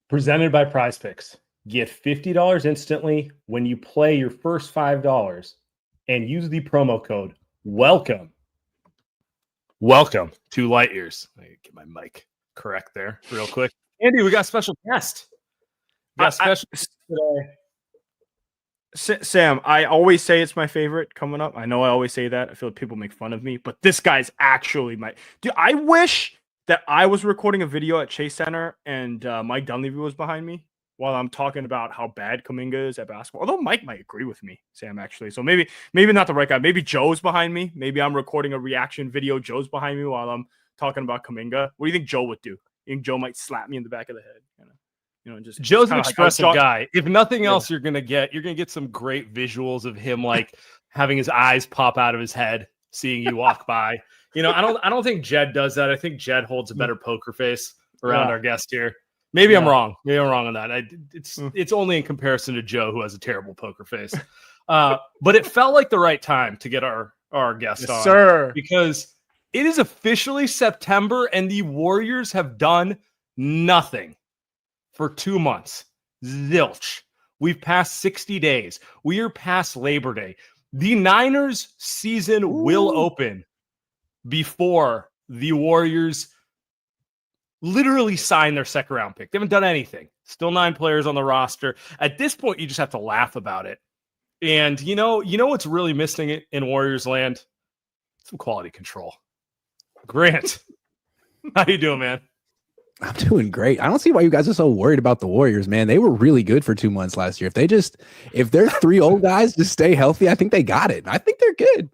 Presented by Prize Picks. Get $50 instantly when you play your first $5 and use the promo code WELCOME. Welcome to Light Years. I get my mic correct there real quick. Andy, we got a special guest. Today. Sam, I always say it's my favorite coming up. I know I always say that. I feel like people make fun of me, but this guy's actually my... Dude, I wish that I was recording a video at Chase Center and Mike Dunleavy was behind me while I'm talking about how bad Kuminga is at basketball. Although Mike might agree with me, Sam, actually. So maybe not the right guy. Maybe Joe's behind me. Maybe I'm recording a reaction video. Joe's behind me while I'm talking about Kuminga. What do you think Joe would do? You think Joe might slap me in the back of the head? Just Joe's an expressive guy. If nothing else, you're gonna get some great visuals of him like having his eyes pop out of his head, seeing you walk by. I don't think Jed does that. I think Jed holds a better poker face around our guest here. Maybe I'm wrong. Maybe I'm wrong on that. It's only in comparison to Joe, who has a terrible poker face. But it felt like the right time to get our guest on, sir, because it is officially September and the Warriors have done nothing for 2 months. Zilch. We've passed 60 days. We are past Labor Day. The Niners season will open before the Warriors literally sign their second round pick. They haven't done anything. Still 9 players on the roster. At this point, you just have to laugh about it. And you know what's really missing in Warriors land? Some quality control. Grant, how you doing, man? I'm doing great. I don't see why you guys are so worried about the Warriors, man. They were really good for 2 months last year. If their 3 old guys just stay healthy, I think they got it. I think they're good.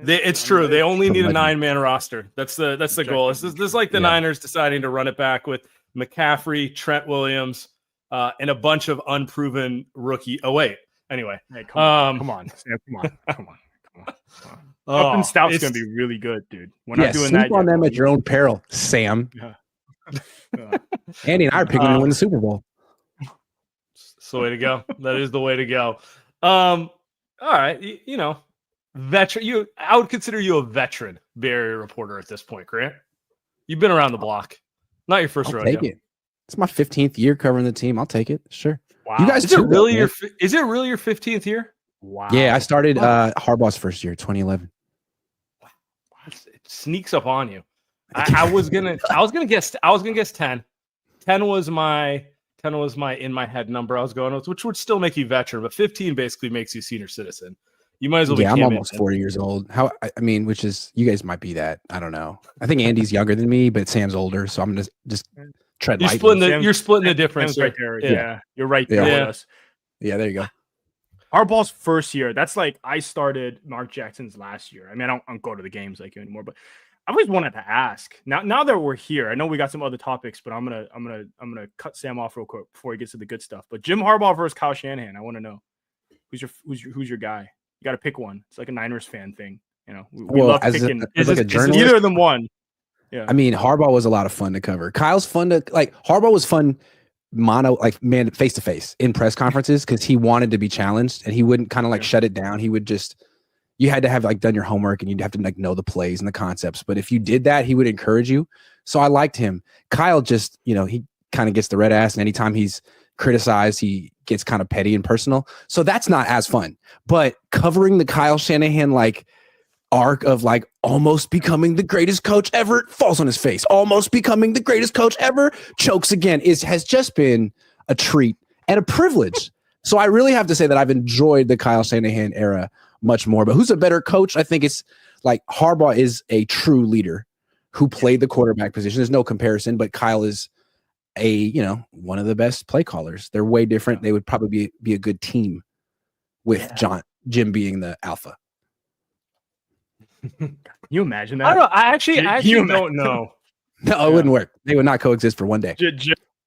It's true. They only need a 9-man roster. That's the goal. This is like the Niners deciding to run it back with McCaffrey, Trent Williams, and a bunch of unproven rookie. Oh wait. Anyway, hey, come on, Sam, come on. Upton Stout's gonna be really good, dude. We're not doing that on them at your own peril, Sam. Yeah. Andy and I are picking to win the Super Bowl. That's the way to go. That is the way to go. All right, veteran. I would consider you a veteran Bay Area reporter at this point, Grant. You've been around the block. Not your first rodeo. Take it. It's my 15th year covering the team. I'll take it. Sure. Wow. You guys, is it really your 15th year? Wow. Yeah, I started Harbaugh's first year, 2011. Wow. It sneaks up on you. I was gonna guess 10. 10 was my in my head number I was going with, which would still make you veteran, but 15 basically makes you senior citizen. You might as well be. I'm almost 40 years old. Which is, you guys might be that. I don't know. I think Andy's younger than me, but Sam's older, so I'm just tread light. You're splitting the difference right there. Yeah. You're right there with us. Yeah, there you go. Harbaugh's first year. That's like I started Mark Jackson's last year. I mean, I don't go to the games like you anymore, but I always wanted to ask. Now that we're here, I know we got some other topics, but I'm gonna cut Sam off real quick before he gets to the good stuff. But Jim Harbaugh versus Kyle Shanahan. I want to know who's your guy. You got to pick one. It's like a Niners fan thing. We love picking. It's either of them one. Yeah. I mean, Harbaugh was a lot of fun to cover. Kyle's fun to Harbaugh was fun man face to face in press conferences because he wanted to be challenged and he wouldn't kind of shut it down. He would just. You had to have done your homework and you'd have to know the plays and the concepts. But if you did that, he would encourage you. So I liked him. Kyle just, he kind of gets the red ass. And anytime he's criticized, he gets kind of petty and personal. So that's not as fun. But covering the Kyle Shanahan arc of almost becoming the greatest coach ever, falls on his face. Almost becoming the greatest coach ever, chokes again, has just been a treat and a privilege. So I really have to say that I've enjoyed the Kyle Shanahan era much more. But who's a better coach? I think it's Harbaugh is a true leader who played the quarterback position. There's no comparison, but Kyle is one of the best play callers. They're way different. They would probably be a good team with Jim being the alpha. Can you imagine that? I actually don't know. No, it wouldn't work. They would not coexist for one day.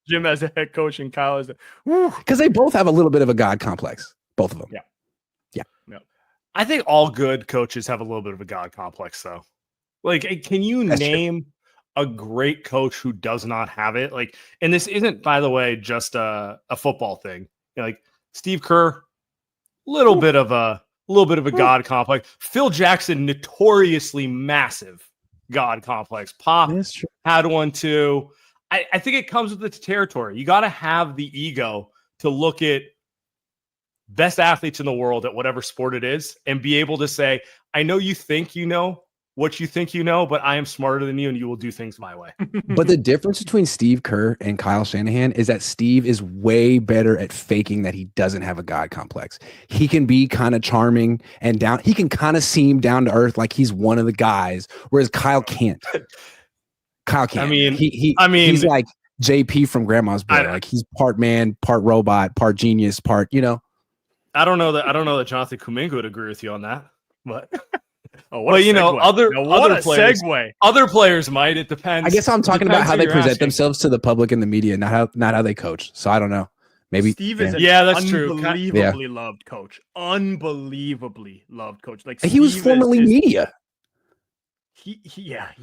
Jim as a head coach and Kyle as because they both have a little bit of a God complex. Both of them. Yeah. I think all good coaches have a little bit of a God complex, though. Can you name a great coach who does not have it? And this isn't, by the way, just a football thing. Steve Kerr, little bit of a God complex. Phil Jackson, notoriously massive God complex. Pop had one too. I think it comes with the territory. You got to have the ego to look at best athletes in the world at whatever sport it is and be able to say, I know you think you know what you think you know, but I am smarter than you and you will do things my way. But the difference between Steve Kerr and Kyle Shanahan is that Steve is way better at faking that he doesn't have a God complex. He can be kind of charming and down. He can kind of seem down to earth like he's one of the guys, whereas Kyle can't. Kyle can't. He's like JP from Grandma's Boy. Like he's part man, part robot, part genius, part, I don't know that Jonathan Kuminga would agree with you on that, but other players, segue. Other players might. It depends. I guess I'm talking about how they present themselves to the public and the media, not how they coach. So I don't know. Maybe Steve is that's true. Unbelievably loved coach. Unbelievably loved coach. Like he was formerly media. He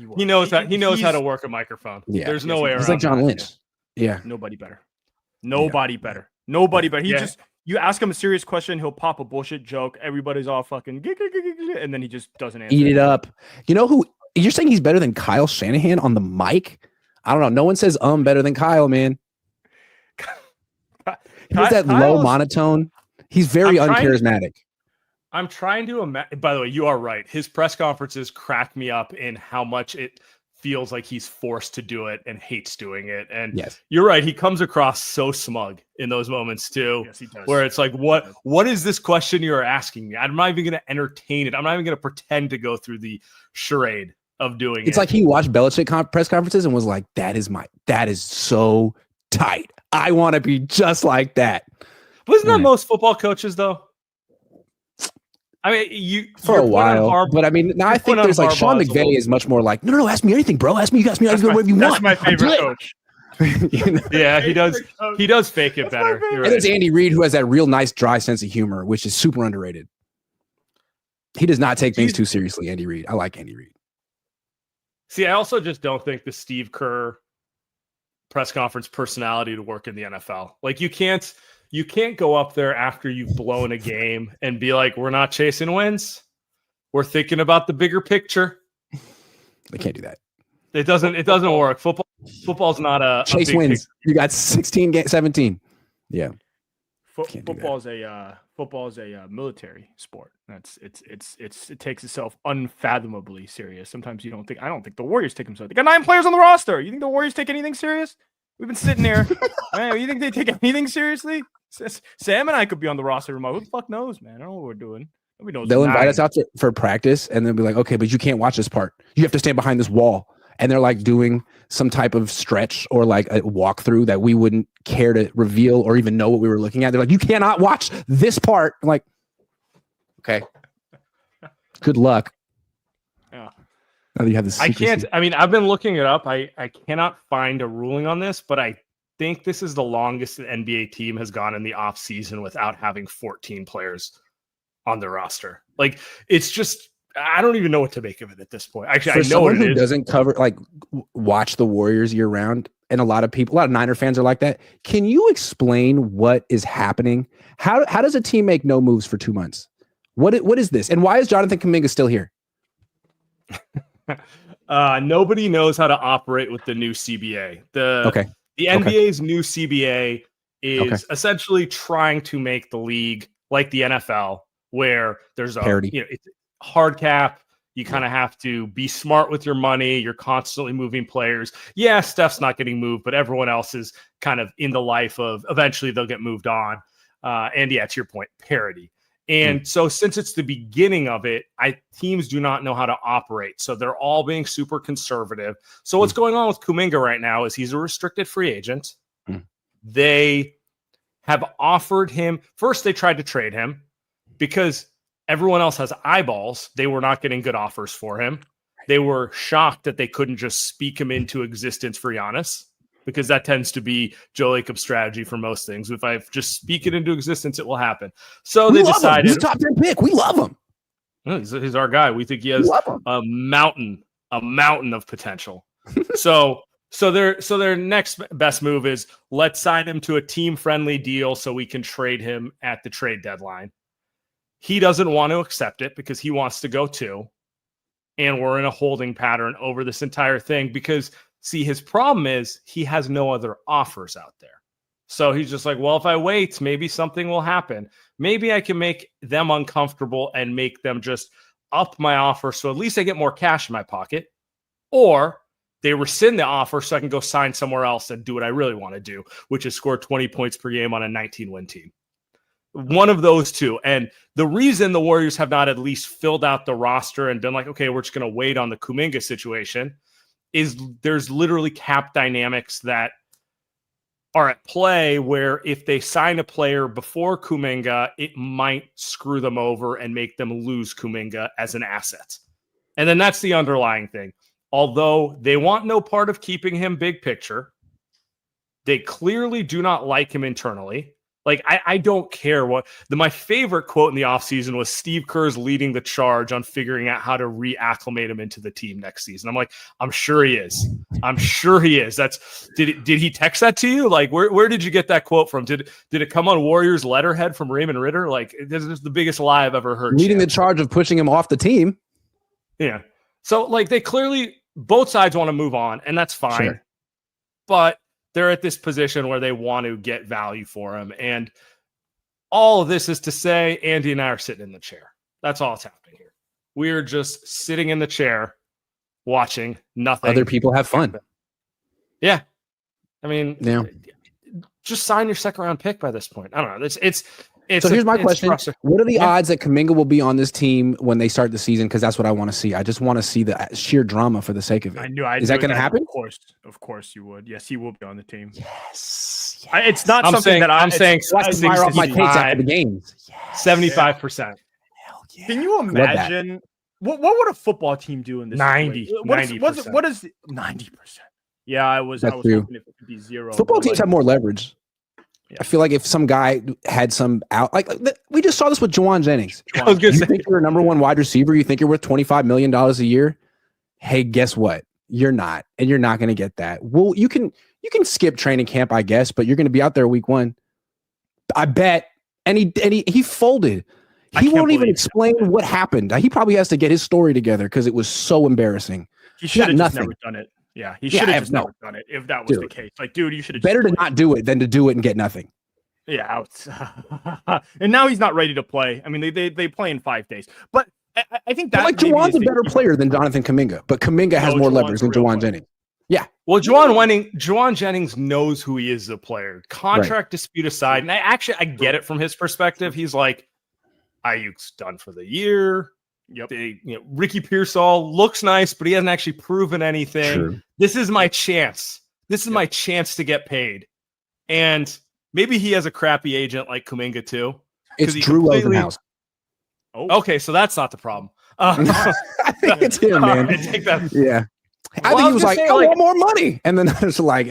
was. He knows how to work a microphone. Yeah, there's no way around. He's like John Lynch. Yeah, nobody better. Nobody better. You ask him a serious question, he'll pop a bullshit joke. Everybody's all fucking, and then he just doesn't answer. Eat it up. You know who? You're saying he's better than Kyle Shanahan on the mic? I don't know. No one says better than Kyle, man. He has that low monotone. He's very uncharismatic. I'm trying to imagine. By the way, you are right. His press conferences crack me up in how much it feels like he's forced to do it and hates doing it. And yes, you're right. He comes across so smug in those moments too. Yes, he does. Where it's like, what is this question you're asking me? I'm not even going to entertain it. I'm not even going to pretend to go through the charade of doing it. It's like he watched Belichick press conferences and was like, that is so tight. I want to be just like that. Wasn't that most football coaches though? I mean, for a while, but I mean, now I think there's like Sean McVay is much more like, no, ask me anything, bro. Ask me whatever you want. That's my favorite coach. Yeah, he does. He does fake it better. And there's Andy Reid, who has that real nice, dry sense of humor, which is super underrated. He does not take things too seriously. Andy Reid, I like Andy Reid. See, I also just don't think the Steve Kerr press conference personality to work in the NFL. Like you can't go up there after you've blown a game and be like, we're not chasing wins. We're thinking about the bigger picture. They can't do that. It doesn't work. Football's not a chase big wins. picture. You got 17. Yeah. Football's a military sport. It takes itself unfathomably serious. Sometimes I don't think the Warriors take themselves. They got 9 players on the roster. You think the Warriors take anything serious? We've been sitting there. Man, you think they take anything seriously? Sam and I could be on the roster remote. Who the fuck knows, man? I don't know what we're doing. Nobody knows. They'll invite us out for practice and they'll be like, okay, but you can't watch this part. You have to stand behind this wall. And they're like doing some type of stretch or like a walkthrough that we wouldn't care to reveal or even know what we were looking at. They're like, you cannot watch this part. I'm like, okay, good luck. Yeah. Now that you have this. I can't. I mean, I've been looking it up. I cannot find a ruling on this, but I think this is the longest an NBA team has gone in the off season without having 14 players on their roster. Like it's just. I don't even know what to make of it at this point. Actually, I know what it is. Doesn't cover watch the Warriors year round, and a lot of Niner fans are like that. Can you explain what is happening? How does a team make no moves for 2 months? What is this, and why is Jonathan Kuminga still here? Nobody knows how to operate with the new CBA. The NBA's new CBA is essentially trying to make the league like the NFL, where there's a parity. It's hard cap. You kind of have to be smart with your money. You're constantly moving players. Yeah, Steph's not getting moved, but everyone else is kind of in the life of eventually they'll get moved on. And yeah, to your point, parity. And so since it's the beginning of it, teams do not know how to operate. So they're all being super conservative. So what's going on with Kuminga right now is he's a restricted free agent. They have offered him, first they tried to trade him because everyone else has eyeballs. They were not getting good offers for him. They were shocked that they couldn't just speak him into existence for Giannis, because that tends to be Joe Lacob's strategy for most things. If I just speak it into existence, it will happen. So they decided. He's a top 10 pick. We love him. He's our guy. We think he has a mountain of potential. So their next best move is let's sign him to a team-friendly deal so we can trade him at the trade deadline. He doesn't want to accept it because he wants to go too. And we're in a holding pattern over this entire thing because See, his problem is he has no other offers out there. So he's just like, well, if I wait, maybe something will happen. Maybe I can make them uncomfortable and make them just up my offer so at least I get more cash in my pocket. Or they rescind the offer so I can go sign somewhere else and do what I really want to do, which is score 20 points per game on a 19-win team. One of those two. And the reason the Warriors have not at least filled out the roster and been like, okay, we're just going to wait on the Kuminga situation is there's literally cap dynamics that are at play where if they sign a player before Kuminga, it might screw them over and make them lose Kuminga as an asset. And then that's the underlying thing. Although they want no part of keeping him big picture, they clearly do not like him internally. Like, I don't care what my favorite quote in the offseason was Steve Kerr's leading the charge on figuring out how to reacclimate him into the team next season. I'm like, I'm sure he is. I'm sure he is. Did he text that to you? Like, where did you get that quote from? Did it come on Warriors letterhead from Raymond Ritter? Like, this is the biggest lie I've ever heard. Leading the charge of pushing him off the team. Yeah. So like they clearly both sides want to move on, and that's fine. Sure. But they're at this position where they want to get value for him. And all of this is to say, Andy and I are sitting in the chair. That's all that's happening here. We're just sitting in the chair watching nothing. Other people have fun. Yeah. I mean, yeah. Just sign your second round pick by this point. I don't know. So here's my question. What are the odds that Kuminga will be on this team when they start the season? Because that's what I want to see. I just want to see the sheer drama for the sake of it. Is that going to happen? Of course you would. Yes, he will be on the team. Yes. It's not something that I'm saying. Fire off my takes after the games. 75%. Hell yeah. Can you imagine what would a football team do in this? 90%. What is 90%? Yeah, I was hoping it could be 0. Football teams have more leverage. Yeah. I feel like if some guy had some out, like we just saw this with Juaun Jennings. I was going to say, think you're a number one wide receiver? You think you're worth $25 million a year? Hey, guess what? You're not, and you're not going to get that. Well, you can skip training camp, I guess, but you're going to be out there week 1. I bet. And he folded. He won't even explain what happened. He probably has to get his story together because it was so embarrassing. He should have just never done it. Yeah, he should have just never done it if that was the case. Like, dude, you should have better to not do it than to do it and get nothing. Yeah, and now he's not ready to play. I mean, they play in 5 days, but I think that Juwan's a better player than Jonathan Kuminga, but Kuminga has more leverage than Juaun Jennings. Yeah. Well, Juaun Jennings knows who he is as a player. Contract dispute aside, and I get it from his perspective. He's like, Ayuk's done for the year. Yep. Ricky Pearsall looks nice, but he hasn't actually proven anything. True. This is my chance. This is my chance to get paid. And maybe he has a crappy agent like Kuminga too. It's Drew Rosenhaus. Oh. Okay, so that's not the problem. I think it's him, man. Yeah. I think he was like, I want more money. And then I was like,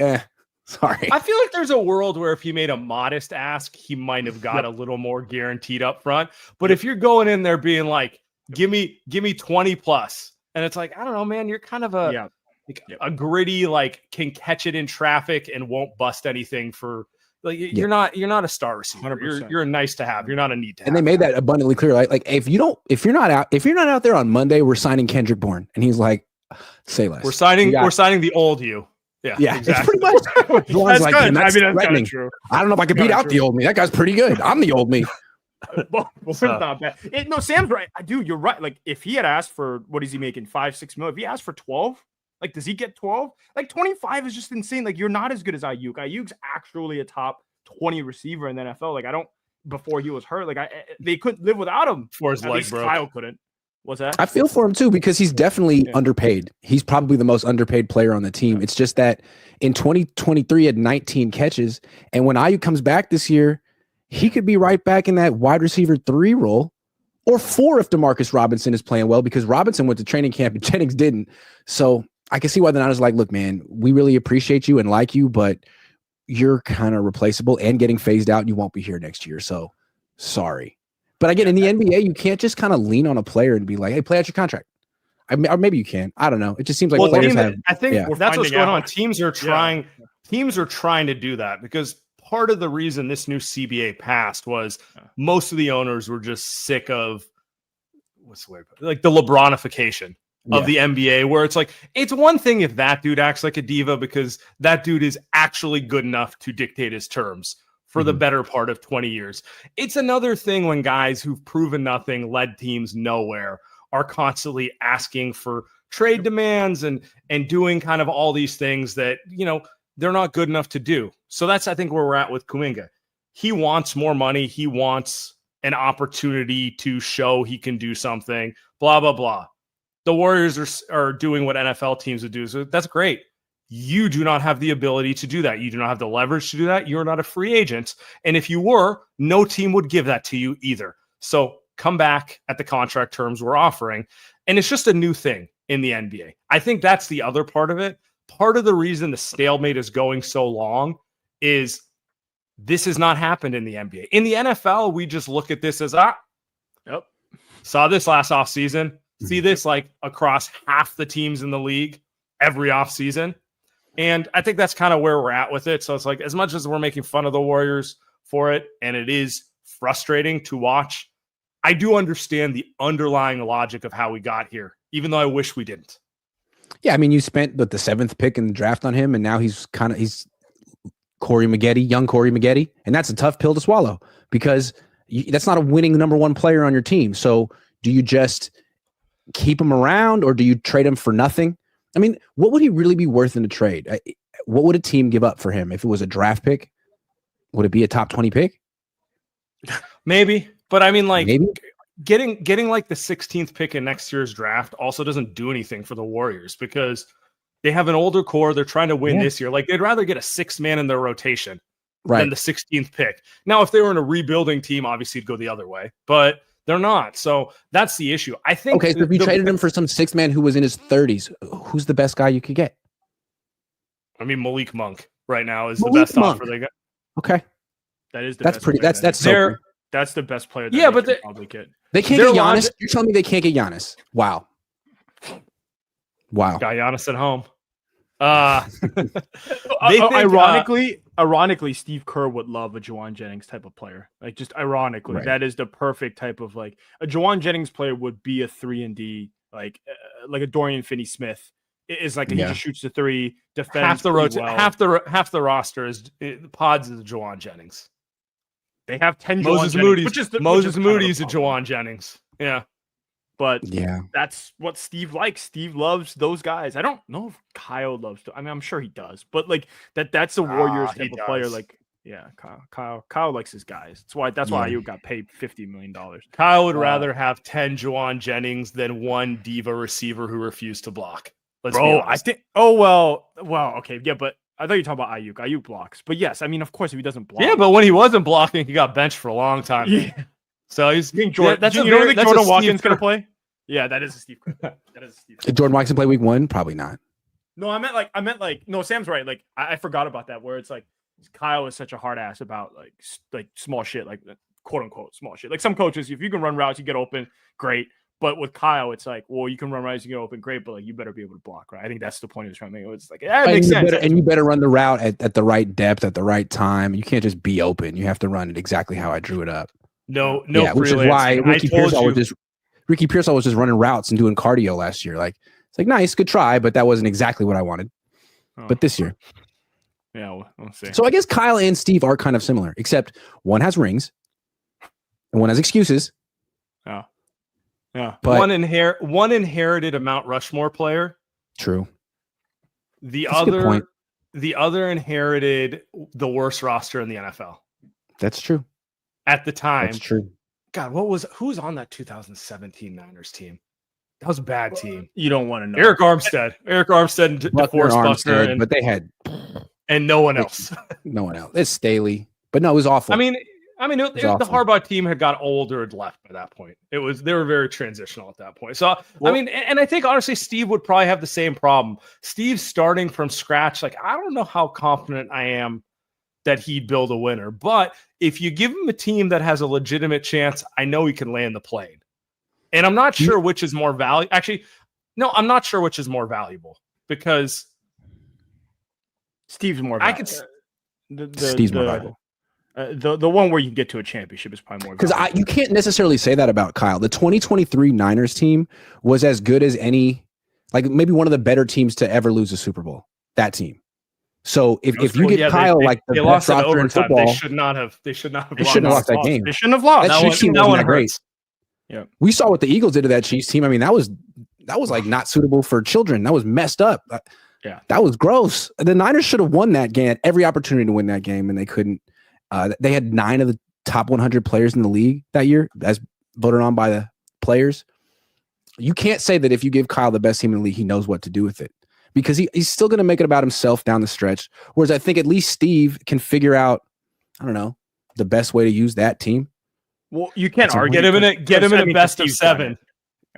sorry. I feel like there's a world where if he made a modest ask, he might have got a little more guaranteed up front. But if you're going in there being like, give me 20 plus. And it's like, I don't know, man, you're kind of a gritty, like can catch it in traffic and won't bust anything for like, you're not a star receiver. You're a nice to have. You're not a need to have. And they made that abundantly clear. Like if you're not out there on Monday, we're signing Kendrick Bourne. And he's like, say less. We're signing the old you. Yeah, exactly. It's pretty much. That's like, good. That's threatening. True. I don't know if I can beat out the old me. That guy's pretty good. I'm the old me. Not bad. No, Sam's right. Dude, you're right. Like, if he had asked for what is he making, 5-6 million? If he asked for 12, like, does he get 12? Like, 25 is just insane. Like, you're not as good as Ayuk. Ayuk's actually a top 20 receiver in the NFL. Like, before he was hurt, like, they couldn't live without him. Before his leg broke. Kyle couldn't. What's that? I feel for him too because he's definitely underpaid. He's probably the most underpaid player on the team. It's just that in 2023 he had 19 catches, and when Ayuk comes back this year, he could be right back in that wide receiver 3 role, or 4 if DeMarcus Robinson is playing well, because Robinson went to training camp and Jennings didn't. So I can see why the Niners are like, look, man, we really appreciate you and like you, but you're kind of replaceable and getting phased out. And you won't be here next year. So sorry. But again, in the NBA, you can't just kind of lean on a player and be like, hey, play out your contract. Or maybe you can. I don't know. It just seems like players have. I think that's what's going on. Teams are trying to do that because part of the reason this new CBA passed was most of the owners were just sick of what's the word? Like the LeBronification of the NBA, where it's like, it's one thing if that dude acts like a diva because that dude is actually good enough to dictate his terms for the better part of 20 years. It's another thing when guys who've proven nothing, led teams nowhere, are constantly asking for trade demands and doing kind of all these things that, they're not good enough to do. So that's, I think, where we're at with Kuminga. He wants more money. He wants an opportunity to show he can do something, blah, blah, blah. The Warriors are doing what NFL teams would do. So that's great. You do not have the ability to do that. You do not have the leverage to do that. You're not a free agent. And if you were, no team would give that to you either. So come back at the contract terms we're offering. And it's just a new thing in the NBA. I think that's the other part of it. Part of the reason the stalemate is going so long is this has not happened in the NBA. In the NFL, we just look at this as, saw this last offseason. See this like across half the teams in the league every offseason. And I think that's kind of where we're at with it. So it's like, as much as we're making fun of the Warriors for it, and it is frustrating to watch, I do understand the underlying logic of how we got here, even though I wish we didn't. Yeah, I mean, you spent the 7th pick in the draft on him, and now he's Corey Maggette, young Corey Maggette, and that's a tough pill to swallow because that's not a winning number 1 player on your team. So do you just keep him around or do you trade him for nothing? I mean, what would he really be worth in a trade? What would a team give up for him if it was a draft pick? Would it be a top 20 pick? Maybe, but I mean, like maybe getting like the 16th pick in next year's draft also doesn't do anything for the Warriors because they have an older core. They're trying to win this year. Like they'd rather get a 6th man in their rotation than the 16th pick. Now, if they were in a rebuilding team, obviously it'd go the other way, but they're not. So that's the issue. I think. Okay, so if you traded him for some 6th man who was in his 30s, who's the best guy you could get? I mean, Malik Monk right now is the best offer they got. Okay, that is that's best pretty. player That's the best player. Yeah, but they probably get. They can't get Giannis. You're telling me they can't get Giannis? Wow. Got Giannis at home. Ironically, Steve Kerr would love a Juaun Jennings type of player. Like, just ironically, that is the perfect type of like a Juaun Jennings player would be a 3-and-D, like a Dorian Finney-Smith. Is like he just shoots the 3, defends half the roster is pods is Juaun Jennings. They have 10 Moses Moody's. Moses Moody's a Juaun Jennings. Yeah. But that's what Steve likes. Steve loves those guys. I don't know if Kyle loves to. I mean, I'm sure he does. But like that's the Warriors type of player. Like, yeah, Kyle likes his guys. That's why you got paid $50 million. Kyle would rather have 10 Juaun Jennings than 1 diva receiver who refused to block. I think. Oh well, okay, yeah, but I thought you were talking about Ayuk. Ayuk blocks, but yes, I mean, of course, if he doesn't block, yeah, but when he wasn't blocking, he got benched for a long time. Yeah. So he's Jordan. That's Jordan Watkins going to play. Yeah, that is a Steve Kerr. Did Jordan Watkins play week 1? Probably not. No, I meant like no, Sam's right. Like I forgot about that. Where it's like Kyle is such a hard ass about like small shit, like quote unquote small shit. Like some coaches, if you can run routes, you get open, great. But with Kyle, it's like, well, you can run routes, you get open, great, but like you better be able to block, right? I think that's the point he was trying to make. It's like, it makes sense. And you better run the route at the right depth at the right time. You can't just be open. You have to run it exactly how I drew it up. No, which is why Ricky Pearsall was just running routes and doing cardio last year. Like it's like nice, good try, but that wasn't exactly what I wanted. But this year, we'll see. So I guess Kyle and Steve are kind of similar, except one has rings and one has excuses. Yeah, but one inherited a Mount Rushmore player. True. The other inherited the worst roster in the NFL. That's true. At the time. That's true. God, who was on that 2017 Niners team? That was a bad team. You don't want to know. Eric Armstead and DeForest Buckner, but they had and no one else. No one else. It's Staley, but no, it was awful. I mean, the Harbaugh team had got older and left by that point. They were very transitional at that point. So and I think honestly, Steve would probably have the same problem. Steve's starting from scratch. Like, I don't know how confident I am that he'd build a winner, but if you give him a team that has a legitimate chance, I know he can land the plane. And I'm not sure which is more valuable. Actually, no, I'm not sure which is more valuable because Steve's more valuable. Steve's more valuable. The one where you can get to a championship is probably more because you can't necessarily say that about Kyle. The 2023 Niners team was as good as any like maybe one of the better teams to ever lose a Super Bowl. That team. So if you Well, get Kyle they like the lost best in roster in overtime. football, They shouldn't have lost that game. They shouldn't have lost. That Chiefs team that wasn't one that great. hurts. Yeah, we saw what the Eagles did to that Chiefs team. I mean, that was like not suitable for children. That was messed up. Yeah, that was gross. The Niners should have won that game. Had every opportunity to win that game, and they couldn't. They had 9 of the top 100 players in the league that year, as voted on by the players. You can't say that if you give Kyle the best team in the league, he knows what to do with it, because he's still going to make it about himself down the stretch. Whereas I think at least Steve can figure out, I don't know, the best way to use that team. Well, you can't argue. Get him in a best of 7.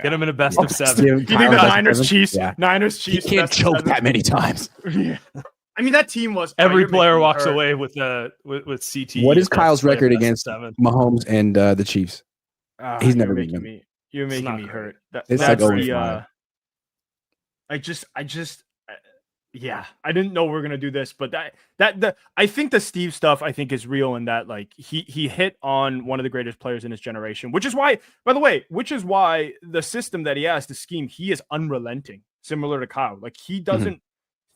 Get him in a best of 7. You think the Niners Chiefs? Yeah. Niners Chiefs. He can't choke that many times. Yeah. I mean, that team was every player walks away with CT. What is Kyle's record against Mahomes and the Chiefs? He's never beaten him. You're making me hurt. It's that's like the. Yeah, I didn't know we were gonna do this, but I think the Steve stuff is real in that like he hit on one of the greatest players in his generation, which is why, by the way, the system that he has, the scheme, he is unrelenting, similar to Kyle. Like he doesn't.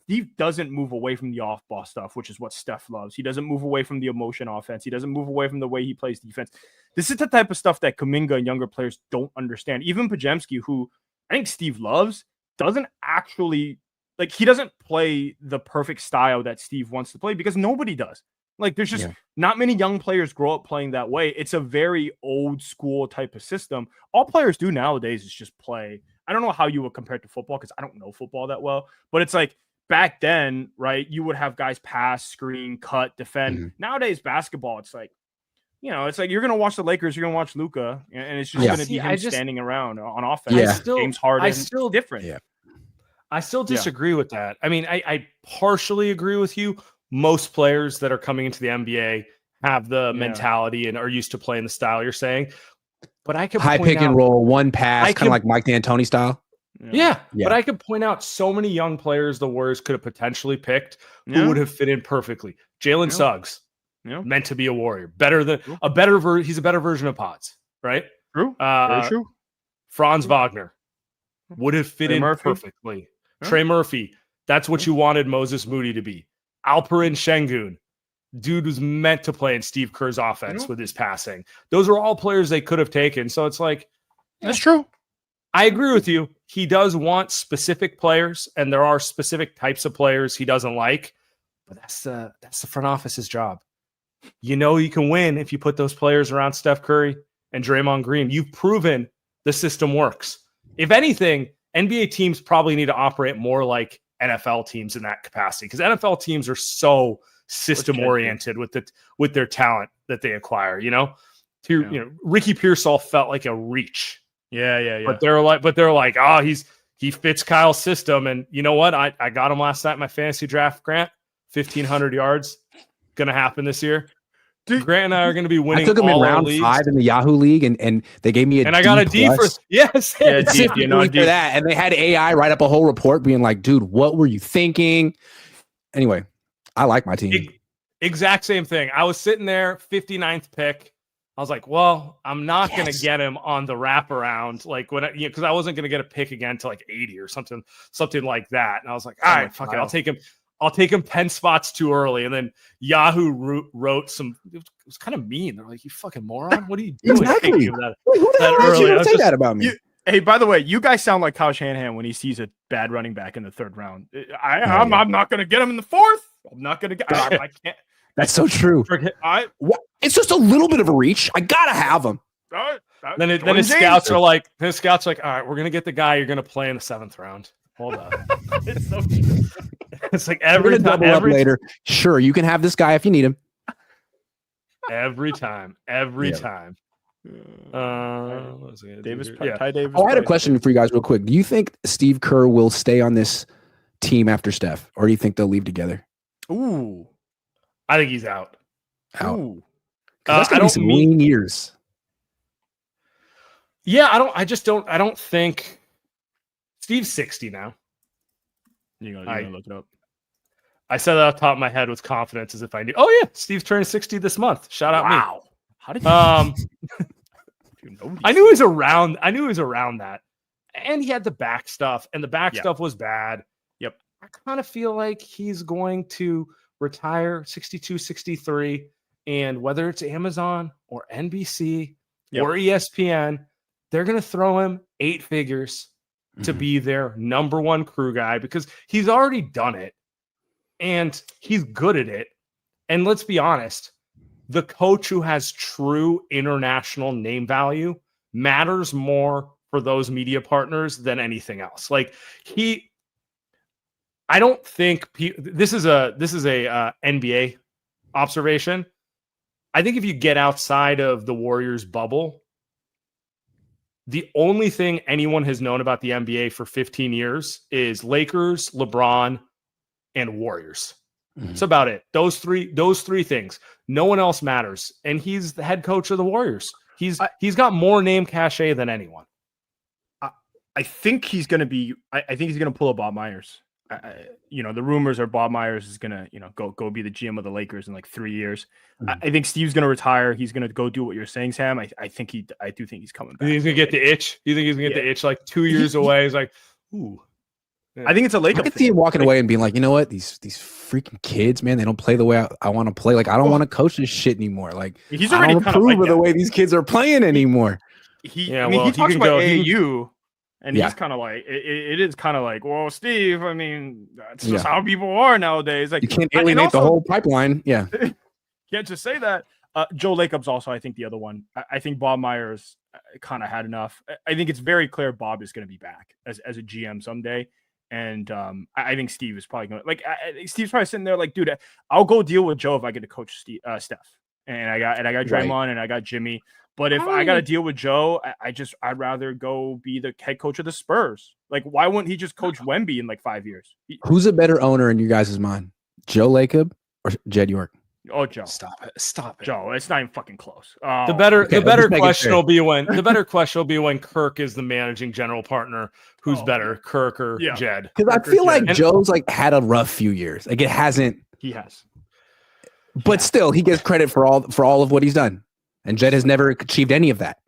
Steve doesn't move away from the off-ball stuff, which is what Steph loves. He doesn't move away from the emotion offense. He doesn't move away from the way he plays defense. This is the type of stuff that Kuminga and younger players don't understand. Even Pajemski, who I think Steve loves, doesn't actually like. He doesn't play the perfect style that Steve wants to play because nobody does. Like, there's just not many young players grow up playing that way. It's a very old school type of system. All players do nowadays is just play. I don't know how you would compare it to football because I don't know football that well, but it's like. Back then, right, you would have guys pass, screen, cut, defend. Mm-hmm. Nowadays, basketball, it's like, it's like you're going to watch the Lakers, you're going to watch Luka, and it's just going to be him standing around on offense. Yeah. James Harden, different. Yeah. I still disagree with that. I mean, I partially agree with you. Most players that are coming into the NBA have the mentality and are used to playing the style you're saying. But I could high pick and roll, one pass, kind of like Mike D'Antoni style. Yeah, but I could point out so many young players the Warriors could have potentially picked who would have fit in perfectly. Jalen Suggs, meant to be a Warrior, he's a better version of Pods, right? True, very true. Franz Wagner would have fit in perfectly. Trey Murphy, that's what you wanted Moses Moody to be. Alperen Şengün, dude was meant to play in Steve Kerr's offense with his passing. Those are all players they could have taken. So it's like, that's true. I agree with you. He does want specific players, and there are specific types of players he doesn't like. But that's the front office's job. You can win if you put those players around Steph Curry and Draymond Green. You've proven the system works. If anything, NBA teams probably need to operate more like NFL teams in that capacity, because NFL teams are so system oriented with their talent that they acquire. Ricky Pearsall felt like a reach. Yeah. But they're like, he fits Kyle's system. And you know what? I got him last night in my fantasy draft, Grant. 1,500 yards. Gonna happen this year. Dude, Grant and I are gonna be winning. I took him in round 5 in the Yahoo League, and they gave me I got a D for yes. Yeah, D for that. And they had AI write up a whole report being like, dude, what were you thinking? Anyway, I like my team. Exact same thing. I was sitting there, 59th pick. I was like, well, I'm not going to get him on the wraparound, like because I wasn't going to get a pick again to like 80 or something like that. And I was like, all right, fuck it. I'll take him 10 spots too early. And then Yahoo wrote some, it was kind of mean. They're like, you fucking moron. What are you doing? Exactly. Who the hell did you say that about me? Hey, by the way, you guys sound like Kyle Shanahan when he sees a bad running back in the 3rd round. I'm not going to get him in the 4th. I'm not going to get I can't. That's so true. It's just a little bit of a reach. I gotta have him. Then his scouts are like, all right, we're gonna get the guy you're gonna play in the 7th round. Hold on. It's so true. It's like every time. Later. Sure, you can have this guy if you need him. Every time. Davis. I had a question for you guys real quick. Do you think Steve Kerr will stay on this team after Steph, or do you think they'll leave together? Ooh. I think he's out. Ooh. That's gonna be some lean years. Yeah, I don't think Steve's 60 now. You're gonna look it up. I said that off the top of my head with confidence as if I knew. Oh yeah, Steve's turning 60 this month. Shout out me. How did you I knew he was around that. And he had the back stuff, and the back Yeah. stuff was bad. Yep. I kind of feel like he's going to retire 62, 63, and whether it's Amazon or NBC or ESPN, they're going to throw him 8 figures to be their number one crew guy because he's already done it and he's good at it. And let's be honest, the coach who has true international name value matters more for those media partners than anything else. Like I don't think this is a NBA observation. I think if you get outside of the Warriors bubble, the only thing anyone has known about the NBA for 15 years is Lakers, LeBron, and Warriors. That's about it. Those three things. No one else matters. And he's the head coach of the Warriors. He's got more name cachet than anyone. I think he's going to be. I think he's going to pull a Bob Myers. The rumors are Bob Myers is going to, go be the GM of the Lakers in like 3 years. I think Steve's going to retire. He's going to go do what you're saying, Sam. I do think he's coming back. He's going to get the itch. You think he's going to get the itch like 2 years away? He's like, ooh. Yeah. I think it's a Lakers. I could see him walking away and being like, you know what? These freaking kids, man, they don't play the way I want to play. Like, I don't want to coach this shit anymore. Like, he's already I don't approve of the way these kids are playing anymore. He talks about AAU. And he's kind of like, it is kind of like, well, Steve, I mean, that's just how people are nowadays. Like, you can't alienate the whole pipeline. Yeah. Can't just say that. Joe Lacob's also, I think, the other one. I think Bob Myers kind of had enough. I think it's very clear Bob is going to be back as a GM someday. And I think Steve is probably going to, Steve's probably sitting there like, dude, I'll go deal with Joe if I get to coach Steph. And I got Draymond and I got Jimmy. But if I got to deal with Joe, I'd rather go be the head coach of the Spurs. Like, why wouldn't he just coach Wemby in like 5 years? Who's a better owner in you guys' mind? Joe Lacob or Jed York? Oh, Joe. Stop it. Joe, it's not even fucking close. The better question will be when Kirk is the managing general partner. Who's better, Kirk or Jed? Because I feel like Joe's like had a rough few years. Like it hasn't. He has. But still, he gets credit for all of what he's done. And Jed has never achieved any of that.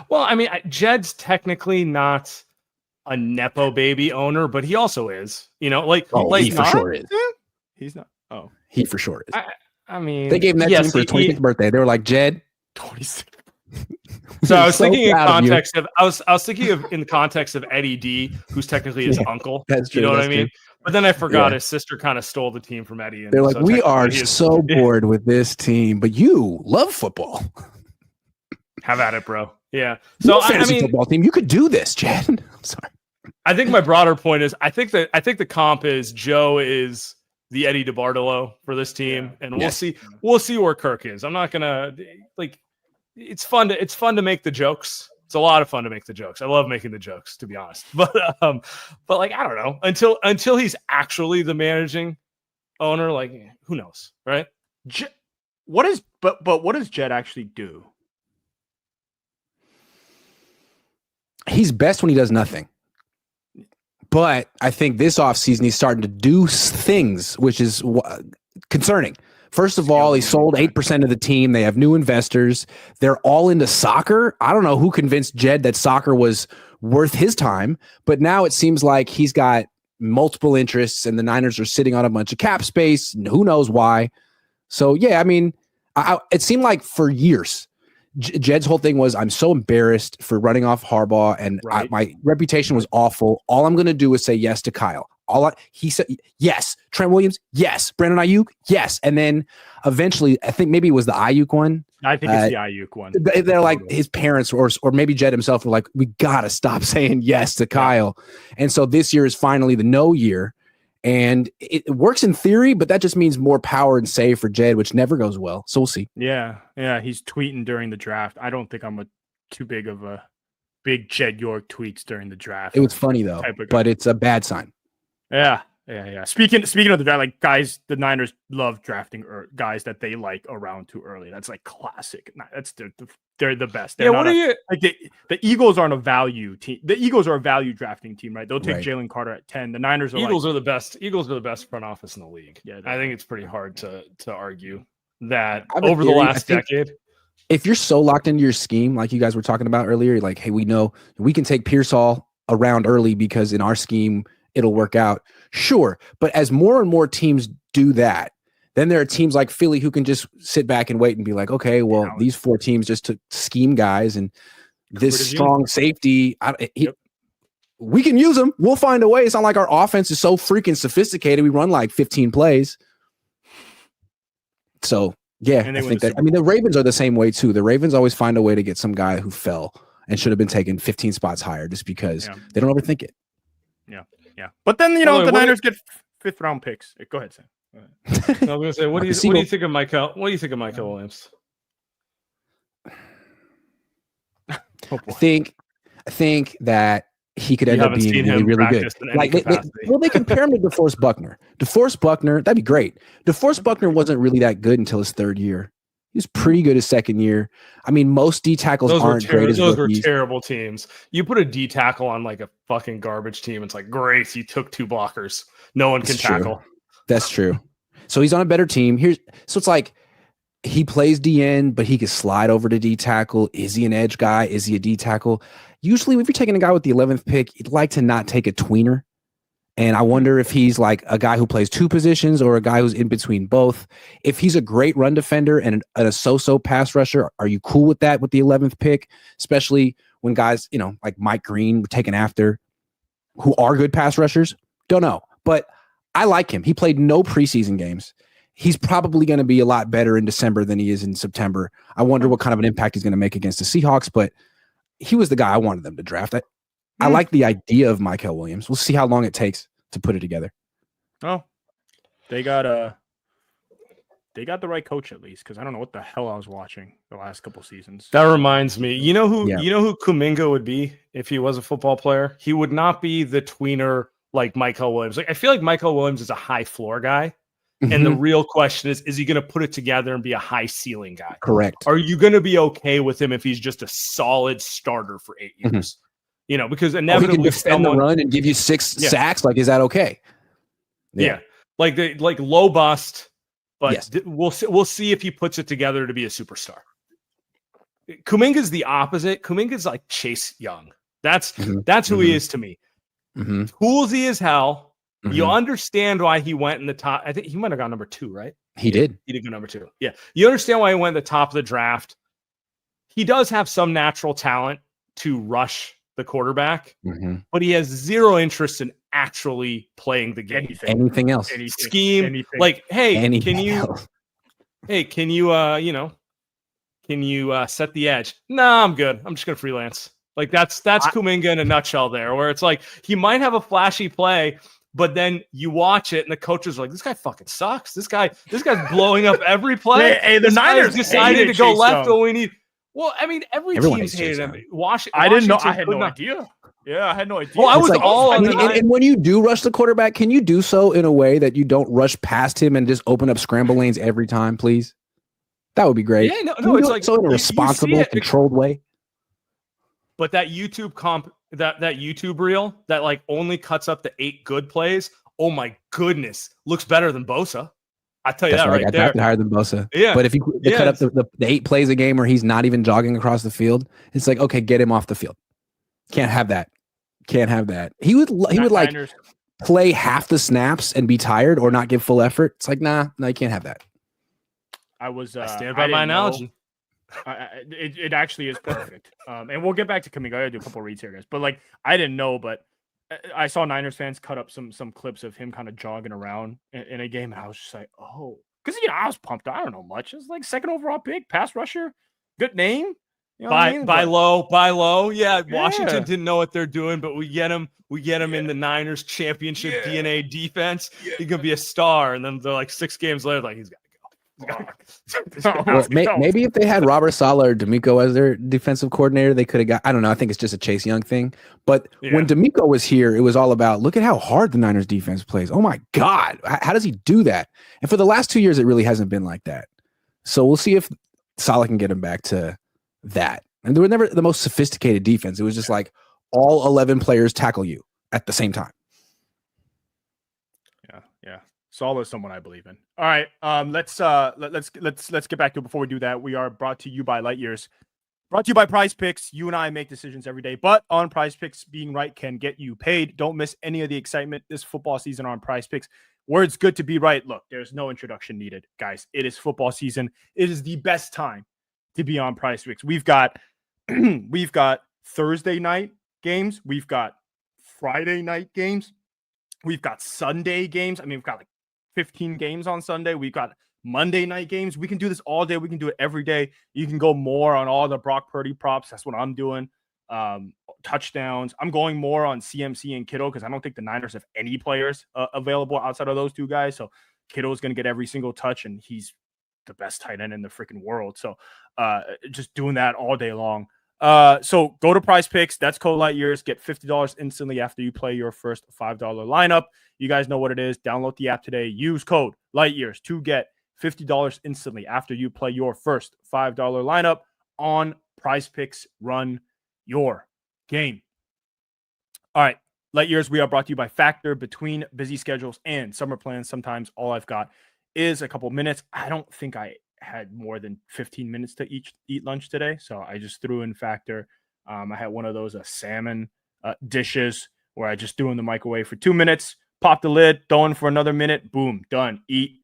Well, I mean, Jed's technically not a Nepo baby owner, but he also is. He for sure is. He's not. Oh, he for sure is. I mean, they gave him that team for his 26th birthday. They were like, Jed. 26th. So I was thinking in context of I was thinking of in the context of Eddie D, who's technically his uncle. That's true. You know what I mean? But then I forgot his sister kind of stole the team from Eddie. And they're like, we are so bored with this team, but you love football. Have at it, bro. Yeah. So I mean, football team, you could do this, Jed. I'm sorry. I think my broader point is I think the comp is Joe is the Eddie DeBartolo for this team, and we'll see where Kirk is. I'm not gonna like. It's fun to make the jokes. It's a lot of fun to make the jokes. I love making the jokes, to be honest. But like I don't know until he's actually the managing owner. Like who knows, right? What does Jed actually do? He's best when he does nothing. But I think this offseason he's starting to do things, which is concerning. First of all, he sold 8% of the team. They have new investors. They're all into soccer. I don't know who convinced Jed that soccer was worth his time, but now it seems like he's got multiple interests and the Niners are sitting on a bunch of cap space. And who knows why? So, yeah, I mean, it seemed like for years, Jed's whole thing was, I'm so embarrassed for running off Harbaugh and my reputation was awful. All I'm going to do is say yes to Kyle. He said yes. Trent Williams, yes. Brandon Ayuk, yes. And then eventually, I think maybe it was the Ayuk one. I think it's the Ayuk one. They're like his parents or maybe Jed himself were like, we gotta stop saying yes to Kyle. And so this year is finally the no year, and it works in theory, but that just means more power and save for Jed, which never goes well. So we'll see. Yeah. He's tweeting during the draft. I don't think I'm too big of a big Jed York tweets during the draft. It was funny though, but it's a bad sign. Yeah. Speaking of the draft, like guys, the Niners love drafting guys that they like around too early. That's like classic. That's they're the best. They're the Eagles aren't a value team. The Eagles are a value drafting team, right? They'll take Jalen Carter at 10. The Niners are Eagles are the best. Eagles are the best front office in the league. Yeah, I think it's pretty hard to argue that over the last decade. if you're so locked into your scheme, like you guys were talking about earlier, like, hey, we know we can take Pearsall around early because in our scheme, it'll work out. Sure. But as more and more teams do that, then there are teams like Philly who can just sit back and wait and be like, okay, well, these 4 teams just took scheme guys and this strong safety. We can use them. We'll find a way. It's not like our offense is so freaking sophisticated. We run like 15 plays. So, yeah, I think that. I mean, the Ravens are the same way too. The Ravens always find a way to get some guy who fell and should have been taken 15 spots higher just because they don't overthink it. Yeah. But then, the Niners get 5th round picks. Go ahead, Sam. I was going to say, what do you think of Mykel? What do you think of Mykel Williams? I think that he could end up being really, really good. Like they compare him to DeForest Buckner. DeForest Buckner, that'd be great. DeForest Buckner wasn't really that good until his 3rd year. He was pretty good his 2nd year. I mean, most D tackles aren't great as those were terrible teams. You put a D tackle on like a fucking garbage team, it's like, great, he took 2 blockers. No one can tackle. That's true. So he's on a better team. So it's like he plays DN, but he could slide over to D tackle. Is he an edge guy? Is he a D tackle? Usually, if you're taking a guy with the 11th pick, you'd like to not take a tweener. And I wonder if he's like a guy who plays 2 positions or a guy who's in between both. If he's a great run defender and a so-so pass rusher, are you cool with that with the 11th pick? Especially when guys, like Mike Green were taken after who are good pass rushers? Don't know. But I like him. He played no preseason games. He's probably going to be a lot better in December than he is in September. I wonder what kind of an impact he's going to make against the Seahawks, but he was the guy I wanted them to draft. I like the idea of Mykel Williams. We'll see how long it takes to put it together. Oh, they got the right coach at least, because I don't know what the hell I was watching the last couple seasons. That reminds me, you know who Kuminga would be if he was a football player? He would not be the tweener like Mykel Williams. Like I feel like Mykel Williams is a high floor guy. And the real question is he going to put it together and be a high ceiling guy? Correct. Are you going to be okay with him if he's just a solid starter for 8 years? Because inevitably he can defend the run and give you 6 sacks. Like, is that okay? Yeah. Like low bust, but we'll see if he puts it together to be a superstar. Kuminga's the opposite. Kuminga's like Chase Young. That's who he is to me. Toolsy as hell. You understand why he went in the top. I think he might have gone number 2, right? He did. He did go number 2. Yeah. You understand why he went at the top of the draft. He does have some natural talent to rush the quarterback, but he has 0 interest in actually playing the game. Anything else? Scheme. Like, hey, can you set the edge? Nah, I'm good. I'm just going to freelance. Like that's Kuminga in a nutshell there, where it's like he might have a flashy play, but then you watch it and the coach is like, this guy fucking sucks. This guy's blowing up every play. Hey, the Niners decided to go left when we need. Well, I mean, everyone team's hated him. I didn't know. I had no idea. Yeah, I had no idea. Well, I was like, all on and when you do rush the quarterback, can you do so in a way that you don't rush past him and just open up scramble lanes every time, please? That would be great. Yeah, no, it's like so in a responsible, controlled way. But that YouTube that YouTube reel that like only cuts up the 8 good plays, oh my goodness, looks better than Bosa. I tell you that right there. Higher than Bosa. Yeah. But if you cut up the 8 plays a game where he's not even jogging across the field, it's like, okay, get him off the field. Can't have that. He would like play half the snaps and be tired or not give full effort. It's like, no, you can't have that. I stand by my analogy. It actually is perfect. And we'll get back to Kuminga. I gotta do a couple reads here, guys. But like, I didn't know, but I saw Niners fans cut up some clips of him kind of jogging around in a game, and I was just like, oh, because I was pumped. I don't know much. It's like 2nd overall pick, pass rusher, good name. You know buy low. Yeah, Washington didn't know what they're doing, but we get him in the Niners championship DNA defense. He's gonna be a star, and then they're like 6 games later, like he's got. Well, maybe if they had Robert Saleh or D'Amico as their defensive coordinator, they could have got. I don't know. I think it's just a Chase Young thing. But when D'Amico was here, it was all about look at how hard the Niners defense plays. Oh my God, how does he do that? And for the last 2 years, it really hasn't been like that. So we'll see if Saleh can get him back to that. And they were never the most sophisticated defense. It was just like all 11 players tackle you at the same time. Yeah. Saul is someone I believe in. All right, let's get back to it. Before we do that, we are brought to you by Light Years. Brought to you by Prize Picks. You and I make decisions every day, but on Prize Picks, being right can get you paid. Don't miss any of the excitement this football season on Prize Picks, where it's good to be right. Look, there's no introduction needed, guys. It is football season. It is the best time to be on Prize Picks. We've got Thursday night games. We've got Friday night games. We've got Sunday games. I mean, we've got like 15 games on Sunday. We've got Monday night games. We can do this all day. We can do it every day. You can go more on all the Brock Purdy props. That's what I'm doing. Touchdowns. I'm going more on CMC and Kittle because I don't think the Niners have any players available outside of those two guys. So Kittle is going to get every single touch, and he's the best tight end in the freaking world. So just doing that all day long. So go to Prize Picks. That's code Lightyears. Get $50 instantly after you play your first $5 lineup. You guys know what it is. Download the app today. Use code Lightyears to get $50 instantly after you play your first $5 lineup on Prize Picks. Run your game. All right, Light Years, we are brought to you by Factor. Between busy schedules and summer plans, sometimes all I've got is a couple minutes. I don't think I had more than 15 minutes to eat lunch today, so I just threw in Factor. I had one of those salmon dishes where I just threw in the microwave for 2 minutes, pop the lid, throw in for another minute, boom, done. Eat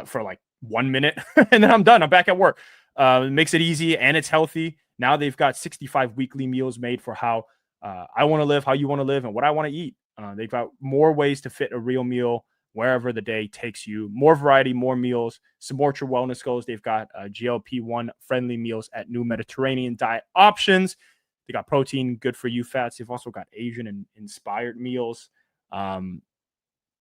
for like 1 minute, and then I'm done. I'm back at work. It makes it easy, and it's healthy. Now they've got 65 weekly meals made for how I want to live, how you want to live, and what I want to eat. They've got more ways to fit a real meal wherever the day takes you. More variety, more meals, some more true wellness goals. They've got GLP-1 friendly meals at new Mediterranean diet options. They got protein, good for you fats. They've also got Asian and inspired meals.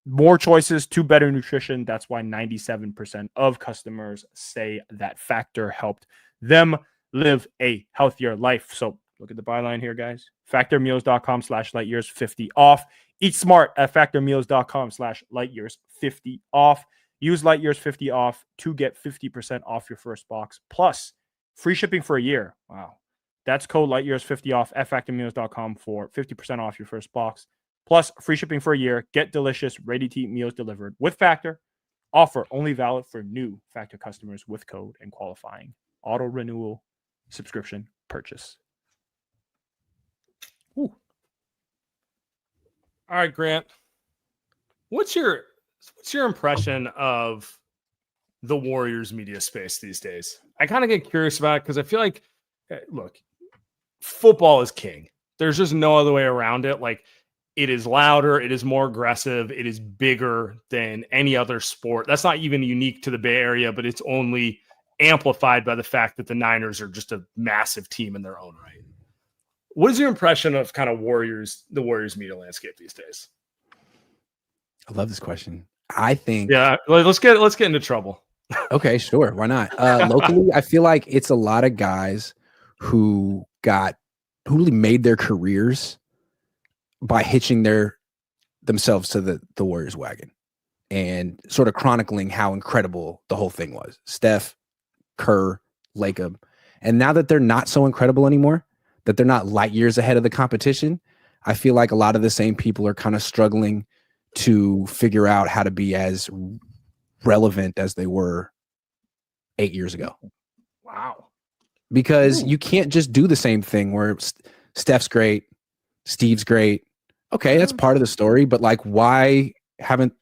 More choices to better nutrition. That's why 97% of customers say that Factor helped them live a healthier life. So look at the byline here, guys. Factormeals.com/lightyears50 off. Eat smart at factormeals.com/lightyears50 off. Use lightyears50 off to get 50% off your first box plus free shipping for a year. Wow. That's code lightyears50 off at factormeals.com for 50% off your first box plus free shipping for a year. Get delicious, ready-to-eat meals delivered with Factor. Offer only valid for new Factor customers with code and qualifying auto renewal subscription purchase. Ooh. All right, Grant. What's your impression of the Warriors media space these days? I kind of get curious about it because I feel like, look, football is king. There's just no other way around it. Like, it is louder, it is more aggressive, it is bigger than any other sport. That's not even unique to the Bay Area, but it's only amplified by the fact that the Niners are just a massive team in their own right. What is your impression of kind of the Warriors media landscape these days? I love this question. I think, yeah, let's get into trouble. Okay, sure. Why not? Locally, I feel like it's a lot of guys who really made their careers by hitching themselves to the Warriors wagon and sort of chronicling how incredible the whole thing was. Steph, Kerr, Lacob. And now that they're not so incredible anymore, that they're not light years ahead of the competition, I feel like a lot of the same people are kind of struggling to figure out how to be as relevant as they were 8 years ago. Wow. Because you can't just do the same thing where Steph's great, Steve's great. Okay, that's part of the story, but like why aren't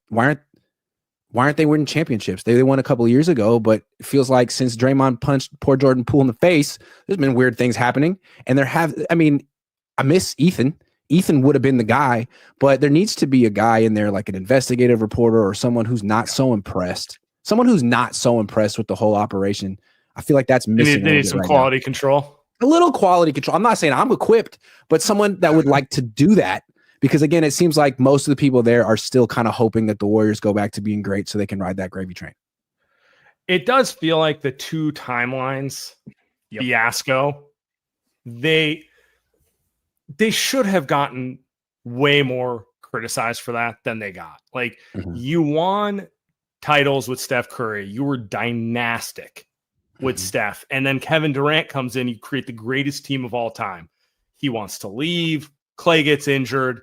they winning championships? They won a couple of years ago, but it feels like since Draymond punched poor Jordan Poole in the face, there's been weird things happening. And I miss Ethan. Ethan would have been the guy, but there needs to be a guy in there like an investigative reporter or someone who's not so impressed. Someone who's not so impressed with the whole operation. I feel like that's missing. They need some quality control. A little quality control. I'm not saying I'm equipped, but someone that would like to do that. Because again, it seems like most of the people there are still kind of hoping that the Warriors go back to being great so they can ride that gravy train. It does feel like the two timelines fiasco, they should have gotten way more criticized for that than they got. Like, you won titles with Steph Curry. You were dynastic with Steph. And then Kevin Durant comes in. You create the greatest team of all time. He wants to leave. Clay gets injured.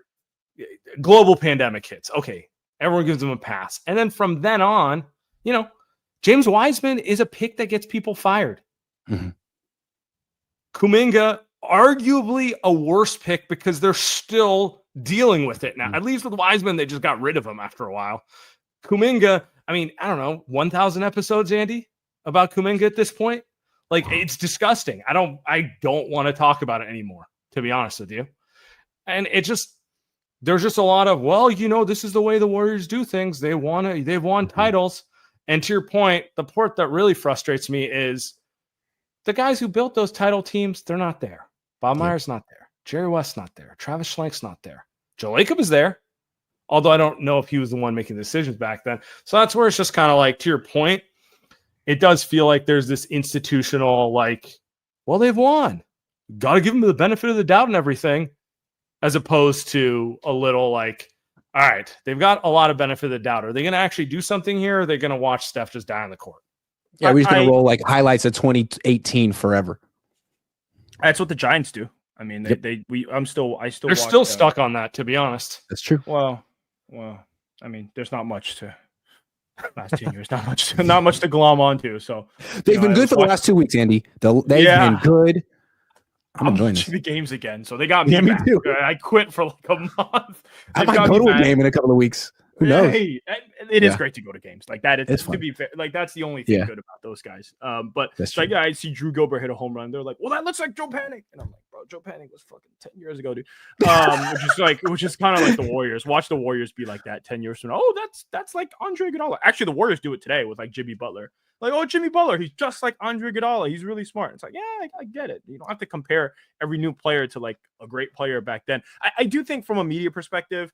Global pandemic hits. Okay, Everyone gives him a pass. And then from then on, James Wiseman is a pick that gets people fired. Mm-hmm. Kuminga, arguably a worse pick because they're still dealing with it now. At least with Wiseman, they just got rid of him after a while. Kuminga, I mean, I don't know, 1,000 episodes, Andy, about Kuminga at this point. Like, it's disgusting. I don't want to talk about it anymore, to be honest with you. And there's just a lot of, this is the way the Warriors do things. They've won titles. And to your point, the part that really frustrates me is the guys who built those title teams, they're not there. Bob Myers not there. Jerry West's not there. Travis Schlank's not there. Joe Lacob is there, although I don't know if he was the one making the decisions back then. So that's where it's just kind of like, to your point, it does feel like there's this institutional, they've won. Got to give them the benefit of the doubt and everything, as opposed to a little like, all right, they've got a lot of benefit of the doubt. Are they going to actually do something here? Or are they going to watch Steph just die on the court? Yeah, we're just going to roll like highlights of 2018 forever. That's what the Giants do. I mean, they're still stuck on that, to be honest. That's true. Well, I mean, there's not much to last 10 years, not much to glom onto. So they've been good for the last 2 weeks, Andy. They've been good. I'm enjoying the games again. So they got me. Me back. too. I quit for like a month. I might go to a game in a couple of weeks. Who knows? Hey, it is great to go to games like that. It's fun. To be fair, like that's the only thing good about those guys. But it's like I see Drew Gilbert hit a home run. They're like, well, that looks like Joe Panic, and I'm like, bro, Joe Panic was fucking 10 years ago, dude. Which is kind of like the Warriors. Watch the Warriors be like that 10 years from now. Oh, that's like Andre Iguodala. Actually, the Warriors do it today with like Jimmy Butler. Like, oh, Jimmy Butler, he's just like Andre Iguodala. He's really smart. It's like, yeah, I get it. You don't have to compare every new player to like a great player back then. I do think from a media perspective,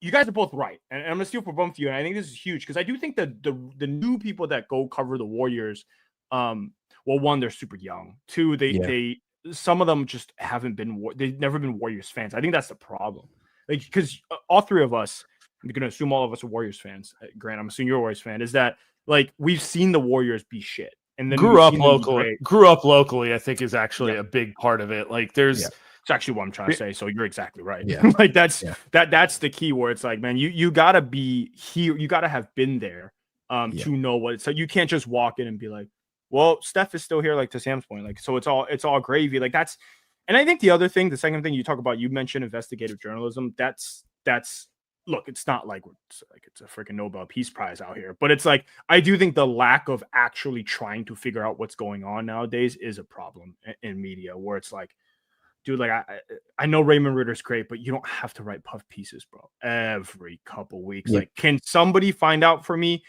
you guys are both right, and I'm gonna steal for both of you. And I think this is huge because I do think that the new people that go cover the Warriors, one, they're super young. Two, they some of them just haven't been. They've never been Warriors fans. I think that's the problem. Like because all three of us, I'm gonna assume all of us are Warriors fans. Grant, I'm assuming you're a Warriors fan. Is that like we've seen the Warriors be shit, and then grew up locally. I think is actually a big part of it. Like there's. It's actually what I'm trying to say. So you're exactly right. Yeah. Like that's the key where it's like, man, you gotta be here. You gotta have been there to know what it's like. You can't just walk in and be like, well, Steph is still here. Like to Sam's point, like, so it's all gravy. Like that's, and I think the other thing, the second thing you talk about, you mentioned investigative journalism. That's look, it's not like it's a freaking Nobel Peace Prize out here, but it's like, I do think the lack of actually trying to figure out what's going on nowadays is a problem in media where it's like, dude, like I know Raymond Ritter's great, but you don't have to write puff pieces, bro. Every couple weeks, like, can somebody find out for me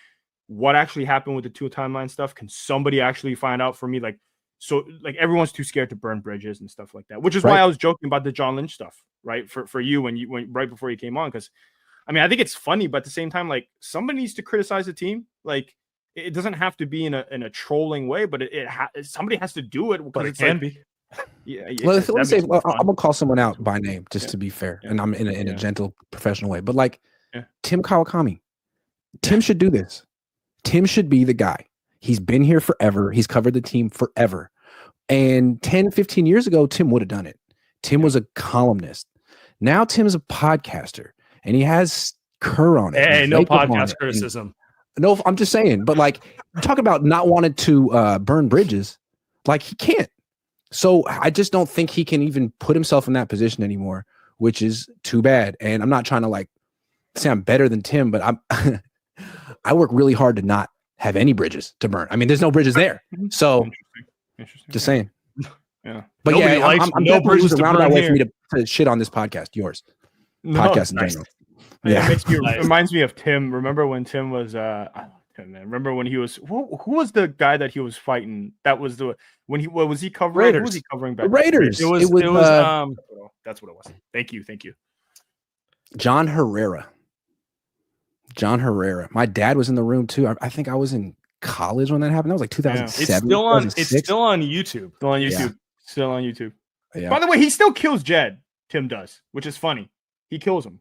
what actually happened with the 2 timeline stuff? Can somebody actually find out for me? Like, so like everyone's too scared to burn bridges and stuff like that, which is why I was joking about the John Lynch stuff, right? For you when right before you came on, because I mean I think it's funny, but at the same time, like somebody needs to criticize the team. Like it doesn't have to be in a trolling way, but somebody has to do it because it can be. Yeah. Well, let's say I'm gonna call someone out by name just to be fair, and I'm in a gentle, professional way. But like Tim Kawakami, Tim should do this. Tim should be the guy. He's been here forever. He's covered the team forever. And 10, 15 years ago, Tim would have done it. Tim was a columnist. Now Tim's a podcaster, and he has Kerr on it. Hey, no podcast criticism. No, I'm just saying. But like, talk about not wanting to burn bridges. Like he can't. So I just don't think he can even put himself in that position anymore, which is too bad. And I'm not trying to like say I'm better than Tim, but I work really hard to not have any bridges to burn. I mean, there's no bridges there. So just saying. Yeah. But nobody I'm no definitely bridges a to roundabout burn way here. for me to shit on this podcast, yours. Podcast in general. Yeah. It reminds me of Tim. Remember when Tim was remember when he was who was the guy that he was fighting? That was what was he covering? Raiders. Who was he covering back? The Raiders. It was that's what it was. Thank you. John Herrera. My dad was in the room too. I think I was in college when that happened. That was like 2007. It's still on YouTube. Still on YouTube. Yeah. By the way, he still kills Jed. Tim does, which is funny. He kills him.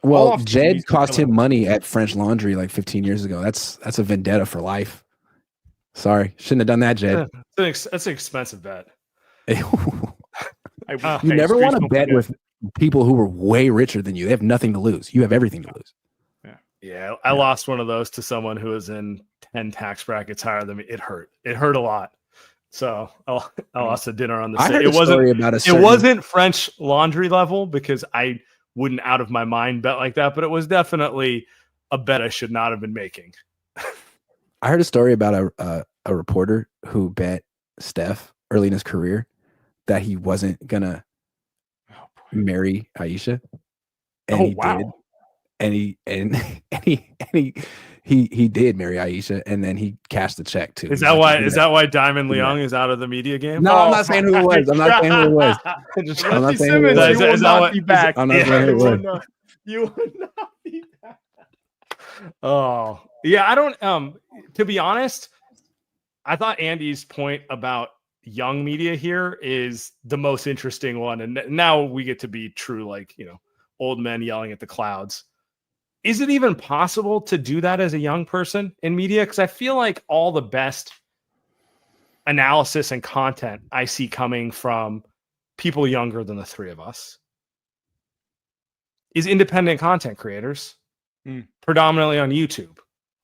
Well, Jed cost him money at French Laundry like 15 years ago. That's a vendetta for life. Sorry, shouldn't have done that, Jed. That's an expensive bet. You never want to bet with people who were way richer than you. They have nothing to lose. You have everything to lose. Yeah, I lost one of those to someone who was in 10 tax brackets higher than me. It hurt. It hurt a lot. So I lost a dinner on the I same. heard It a story wasn't. about a It certain, wasn't French Laundry level because I wouldn't out of my mind bet like that. But it was definitely a bet I should not have been making. I heard a story about a reporter who bet Steph early in his career that he wasn't gonna marry Aisha, and he did. And he did marry Aisha, and then he cashed the check too. Is that why Diamond Leung is out of the media game? No, I'm not saying who it was. I'm not saying who it was. I'm not saying who it was. You will not be back. I'm not saying who it was. You would not be back. Oh, yeah. I don't. To be honest, I thought Andy's point about young media here is the most interesting one, and now we get to be true, like old men yelling at the clouds. Is it even possible to do that as a young person in media? Because I feel like all the best analysis and content I see coming from people younger than the three of us is independent content creators, predominantly on YouTube.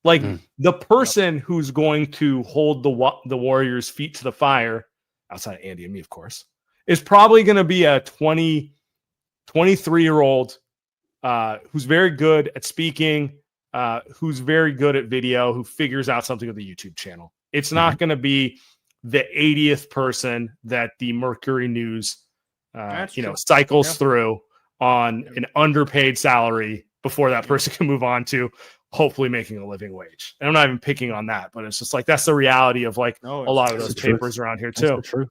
Like the person who's going to hold the Warriors' feet to the fire, outside of Andy and me, of course, is probably going to be a 23-year-old who's very good at speaking, who's very good at video, who figures out something with the YouTube channel. It's not going to be the 80th person that the Mercury News, cycles through on an underpaid salary before that person can move on to hopefully making a living wage. And I'm not even picking on that, but it's just like that's the reality of a lot of those papers around here too. True.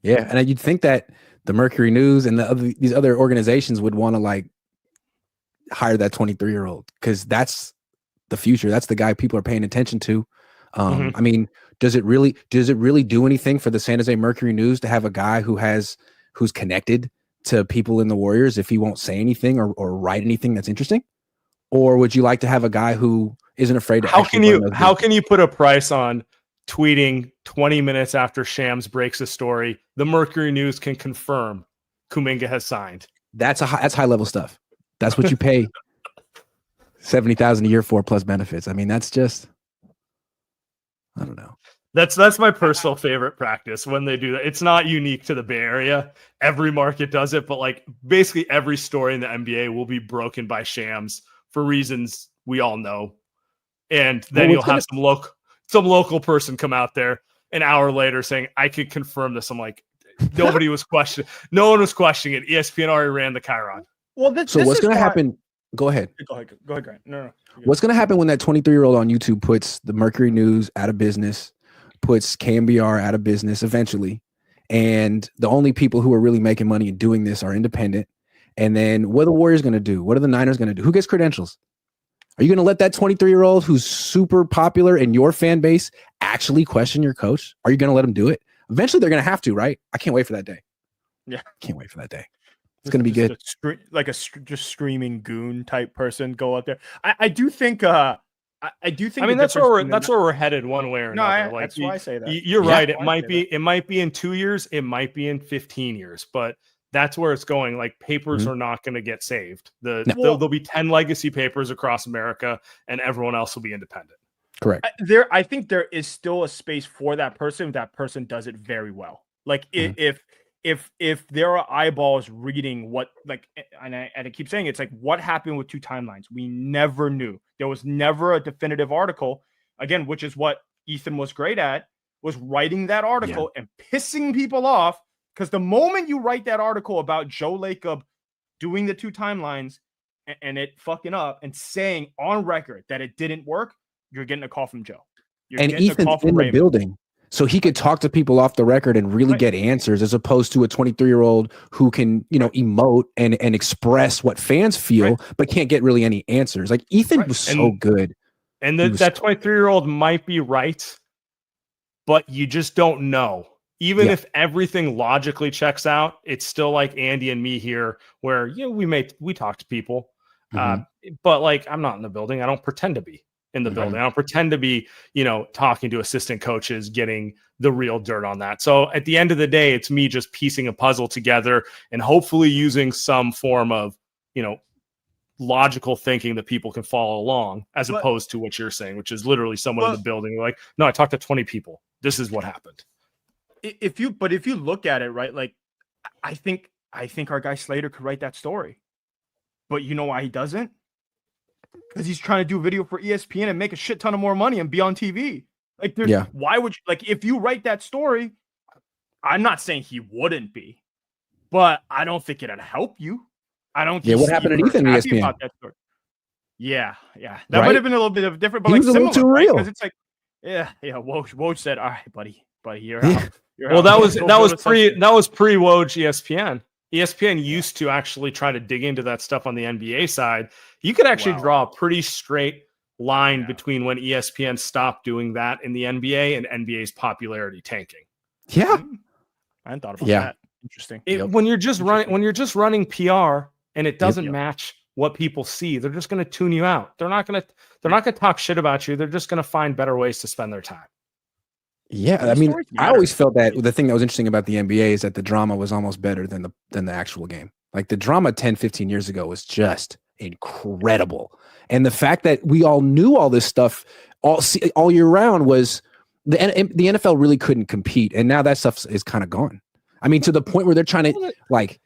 Yeah, and you'd think that the Mercury News and these other organizations would want to hire that 23-year-old because that's the future. That's the guy people are paying attention to. I mean, does it really do anything for the San Jose Mercury News to have a guy who's connected to people in the Warriors if he won't say anything or write anything that's interesting? Or would you like to have a guy who isn't afraid to? How can you put a price on tweeting 20 minutes after Shams breaks a story? The Mercury News can confirm Kuminga has signed. That's high level stuff. That's what you pay $70,000 a year for plus benefits. I mean, that's just, I don't know. That's my personal favorite practice when they do that. It's not unique to the Bay Area. Every market does it, but basically every story in the NBA will be broken by Shams for reasons we all know. And then you'll have some local person come out there an hour later saying, I could confirm this. I'm like, nobody was questioning. No one was questioning it. ESPN already ran the Chiron. Well, so what's going to happen? Go ahead. Go ahead, Grant. No. What's going to happen when that 23-year-old on YouTube puts the Mercury News out of business, puts KMBR out of business eventually, and the only people who are really making money and doing this are independent? And then what are the Warriors going to do? What are the Niners going to do? Who gets credentials? Are you going to let that 23-year-old who's super popular in your fan base actually question your coach? Are you going to let him do it? Eventually, they're going to have to, right? I can't wait for that day. Yeah. Can't wait for that day. It's going to be good. Just screaming goon type person go out there. I do think. I mean, that's where we're headed one way or another. That's why I say that. You're right. It might be in 2 years. It might be in 15 years. But that's where it's going. Papers are not going to get saved. There'll be 10 legacy papers across America, and everyone else will be independent. Correct. I think there is still a space for that person. If that person does it very well. If there are eyeballs reading what and I keep saying it's what happened with two timelines. We never knew. There was never a definitive article, again, which is what Ethan was great at, was writing that article and pissing people off. Because the moment you write that article about Joe Lacob doing the two timelines and it fucking up and saying on record that it didn't work, you're getting a call from Joe. And Ethan's in the building. So he could talk to people off the record and really get answers, as opposed to a 23-year-old who can, emote and express what fans feel, but can't get really any answers. Ethan was so good. And that 23-year-old might be right, but you just don't know. Even if everything logically checks out, it's still like Andy and me here, where we talk to people, but I'm not in the building. I don't pretend to be. in the building. I don't pretend to be, talking to assistant coaches, getting the real dirt on that. So at the end of the day, it's me just piecing a puzzle together and hopefully using some form of, logical thinking that people can follow along, as opposed to what you're saying, which is literally someone in the building like, no, I talked to 20 people. This is what happened. If you look at it, right, like I think our guy Slater could write that story, but you know why he doesn't? Because he's trying to do video for ESPN and make a shit ton of more money and be on TV. Like, why would you, like, if you write that story, I'm not saying he wouldn't be, but I don't think it'd help you. I don't. Yeah, what happened at Ethan ESPN? About that story. Yeah, that might have been a little bit of different, but he was a little too real. Because it's like, Woj said, "All right, buddy, you're out." Well, that was pre Woj ESPN. ESPN used to actually try to dig into that stuff on the NBA side. You could actually draw a pretty straight line between when ESPN stopped doing that in the NBA and NBA's popularity tanking. Yeah, I hadn't thought about that. Interesting. When you're just running PR and it doesn't match what people see, they're just going to tune you out. They're not going to talk shit about you. They're just going to find better ways to spend their time. Yeah, I mean, I always felt that the thing that was interesting about the NBA is that the drama was almost better than the actual game. Like the drama 10, 15 years ago was just incredible. And the fact that we all knew all this stuff all year round was the NFL really couldn't compete. And now that stuff is kind of gone. I mean, to the point where they're trying to like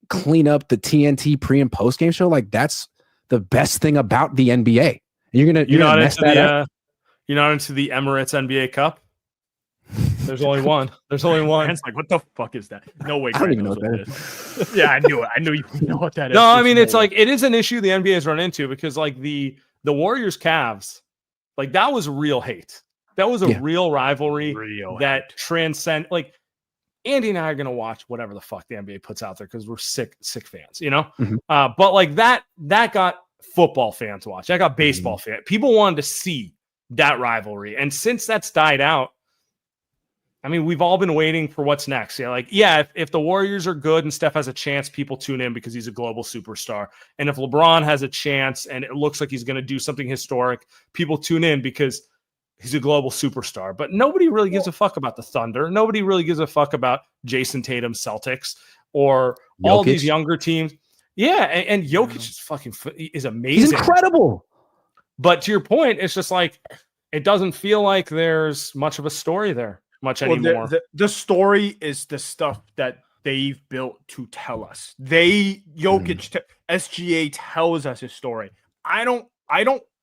clean up the TNT pre and post game show. Like that's the best thing about the NBA. You're gonna mess that up. You're not into the Emirates NBA Cup? There's only one. There's only one. It's like, what the fuck is that? No way. I don't even know what that is. Yeah, I knew it. I knew you know what that is. No, I mean, it's like, it is an issue the NBA has run into because like the Warriors Cavs, like that was real hate. That was a real rivalry that transcend. Like Andy and I are going to watch whatever the fuck the NBA puts out there because we're sick fans, Mm-hmm. But like that got football fans watch. That got baseball fans. People wanted to see that rivalry. And since that's died out, I mean, we've all been waiting for what's next. If the Warriors are good and Steph has a chance, people tune in because he's a global superstar. And if LeBron has a chance and it looks like he's going to do something historic, people tune in because he's a global superstar. But nobody really gives a fuck about the Thunder. Nobody really gives a fuck about Jason Tatum's Celtics or all these younger teams. Yeah, and Jokic is amazing. He's incredible. But to your point, it's just like it doesn't feel like there's much of a story there anymore. The story is the stuff that they've built to tell us. SGA tells us his story. I don't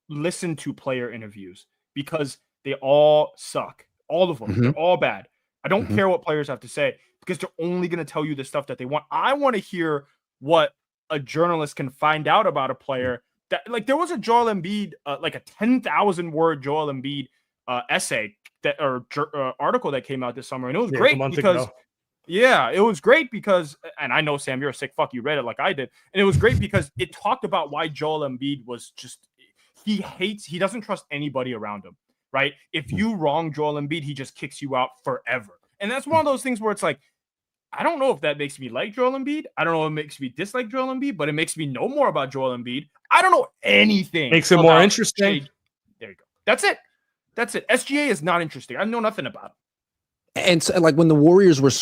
listen to player interviews because they all suck. All of them. Mm-hmm. They're all bad. I don't care what players have to say because they're only going to tell you the stuff that they want. I want to hear what a journalist can find out about a player. That, like, there was a Joel Embiid, like a 10,000 word Joel Embiid essay article that came out this summer, and it was great because it was great because, and I know Sam, you're a sick fuck, you read it like I did, and it was great because it talked about why Joel Embiid was just he doesn't trust anybody around him, right? If you wrong Joel Embiid, he just kicks you out forever, and that's one of those things where it's like, I don't know if that makes me like Joel Embiid. I don't know if it makes me dislike Joel Embiid, but it makes me know more about Joel Embiid. I don't know anything. Makes it more interesting. There you go. That's it. SGA is not interesting. I know nothing about him. And so, like when the Warriors were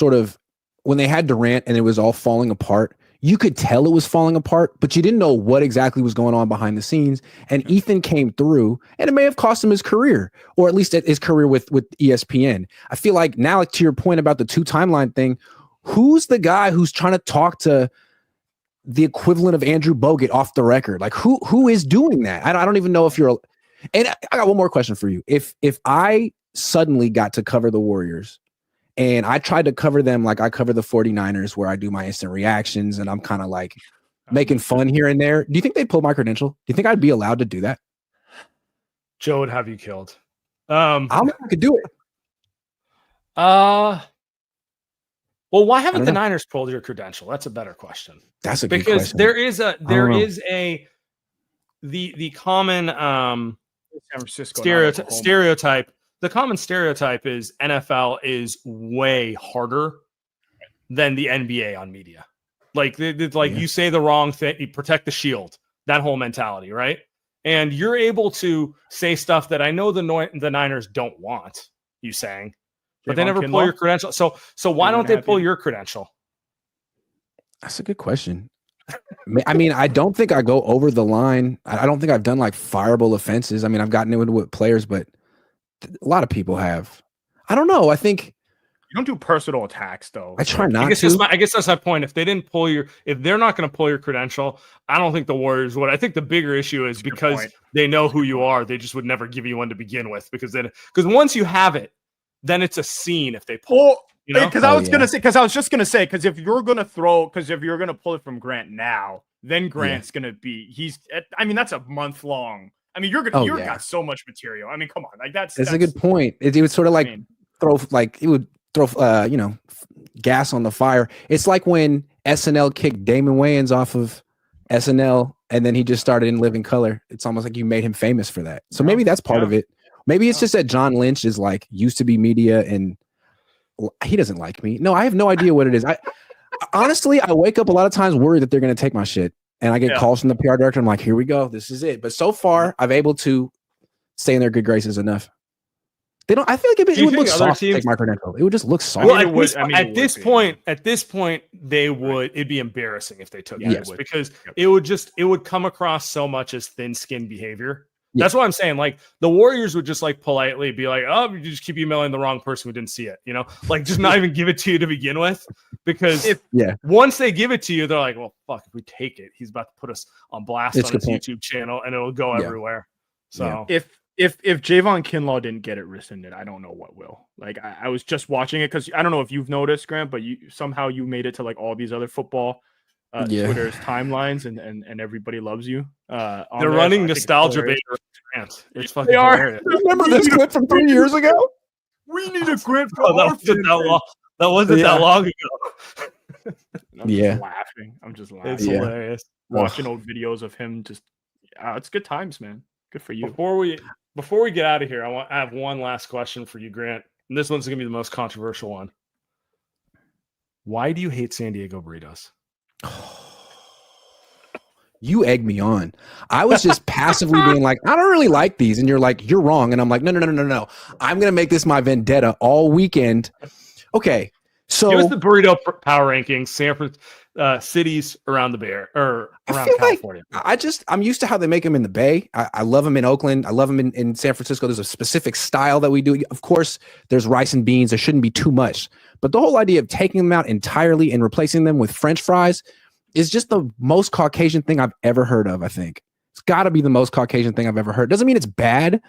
when they had Durant and it was all falling apart, you could tell it was falling apart, but you didn't know what exactly was going on behind the scenes. And Ethan came through, and it may have cost him his career, or at least his career with ESPN. I feel like now, like to your point about the 2 timeline thing, who's the guy who's trying to talk to the equivalent of Andrew Bogut off the record? Like who is doing that? I don't even know if you're. And I got one more question for you. If I suddenly got to cover the Warriors and I tried to cover them like I cover the 49ers, where I do my instant reactions and I'm kind of like making fun here and there, do you think they'd pull my credential? Do you think I'd be allowed to do that? Joe would have you killed. I don't think I could do it. Well, why haven't the Niners pulled your credential? That's a better question. That's a good because question. there is the common San Francisco stereotype. The common stereotype is NFL is way harder than the NBA on media. Like you say the wrong thing, you protect the shield. That whole mentality, right? and you're able to say stuff that I know the Niners don't want you saying, but they never pull your credential. So why don't they pull your credential? That's a good question. I mean, I don't think I go over the line. I don't think I've done like fireable offenses. I mean, I've gotten into it with players, but a lot of people have. I don't know. I think you don't do personal attacks though. I try not to. I guess that's my point. If they're not going to pull your credential, I don't think the Warriors would. I think the bigger issue is because they know who you are. They just would never give you one to begin with because once you have it, then it's a scene if they pull. You know? Because I was just gonna say, because if you're gonna pull it from Grant now, then Grant's gonna be that's a month long. I mean, you've got so much material. I mean, come on, like that's a good point. It would sort of like throw gas on the fire. It's like when SNL kicked Damon Wayans off of SNL and then he just started in Living Color. It's almost like you made him famous for that. So maybe that's part of it. Maybe it's just that John Lynch is like used to be media and he doesn't like me. No, I have no idea what it is. I honestly, I wake up a lot of times worried that they're going to take my shit, and I get calls from the PR director. I'm like, here we go. This is it. But so far, I've able to stay in their good graces enough. They don't. I feel like it would look soft to take my credential. It would just look soft. Well, at this point, they would. It'd be embarrassing if they took it because it would come across so much as thin-skinned behavior. That's what I'm saying. Like the Warriors would just like politely be like, "Oh, you just keep emailing the wrong person who didn't see it." You know, like just not even give it to you to begin with, because once they give it to you, they're like, "Well, fuck, if we take it, he's about to put us on blast on his YouTube channel, and it'll go everywhere." So if Javon Kinlaw didn't get it rescinded, I don't know what will. Like I was just watching it because I don't know if you've noticed, Grant, but you made it to like all these other football. Twitter's timelines and everybody loves you. They're running nostalgia bait. It's fucking hilarious. Remember this clip from 3 years ago? We need a Grant. That wasn't that long ago. I'm just laughing. It's hilarious. Watching old videos of him just. It's good times, man. Good for you. Before we get out of here, I have one last question for you, Grant. And this one's gonna be the most controversial one. Why do you hate San Diego Burritos? You egged me on. I was just passively being like, I don't really like these. And you're like, you're wrong. And I'm like, no. I'm going to make this my vendetta all weekend. Okay. So give us the burrito power rankings, cities around the Bay or around California. Like I'm used to how they make them in the Bay. I love them in Oakland. I love them in San Francisco. There's a specific style that we do. Of course, there's rice and beans. There shouldn't be too much. But the whole idea of taking them out entirely and replacing them with French fries is just the most Caucasian thing I've ever heard of, I think. It's got to be the most Caucasian thing I've ever heard. Doesn't mean it's bad,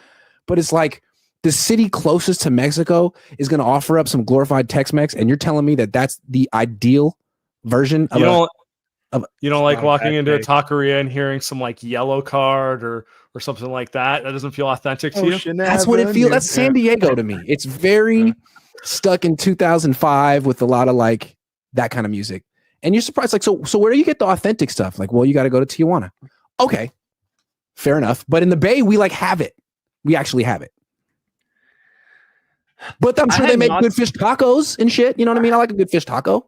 but it's like the city closest to Mexico is going to offer up some glorified Tex-Mex, and you're telling me that that's the ideal version of you don't like walking into a taqueria and hearing some like yellow card or something like that? That doesn't feel authentic to you? That's what it feels. That's San Diego to me. It's very stuck in 2005 with a lot of like that kind of music. And you're surprised, like, so where do you get the authentic stuff? Like, well, you got to go to Tijuana. Okay, fair enough. But in the Bay, we like have it. We actually have it. But I'm sure they make good fish tacos and shit. You know what I mean? I like a good fish taco.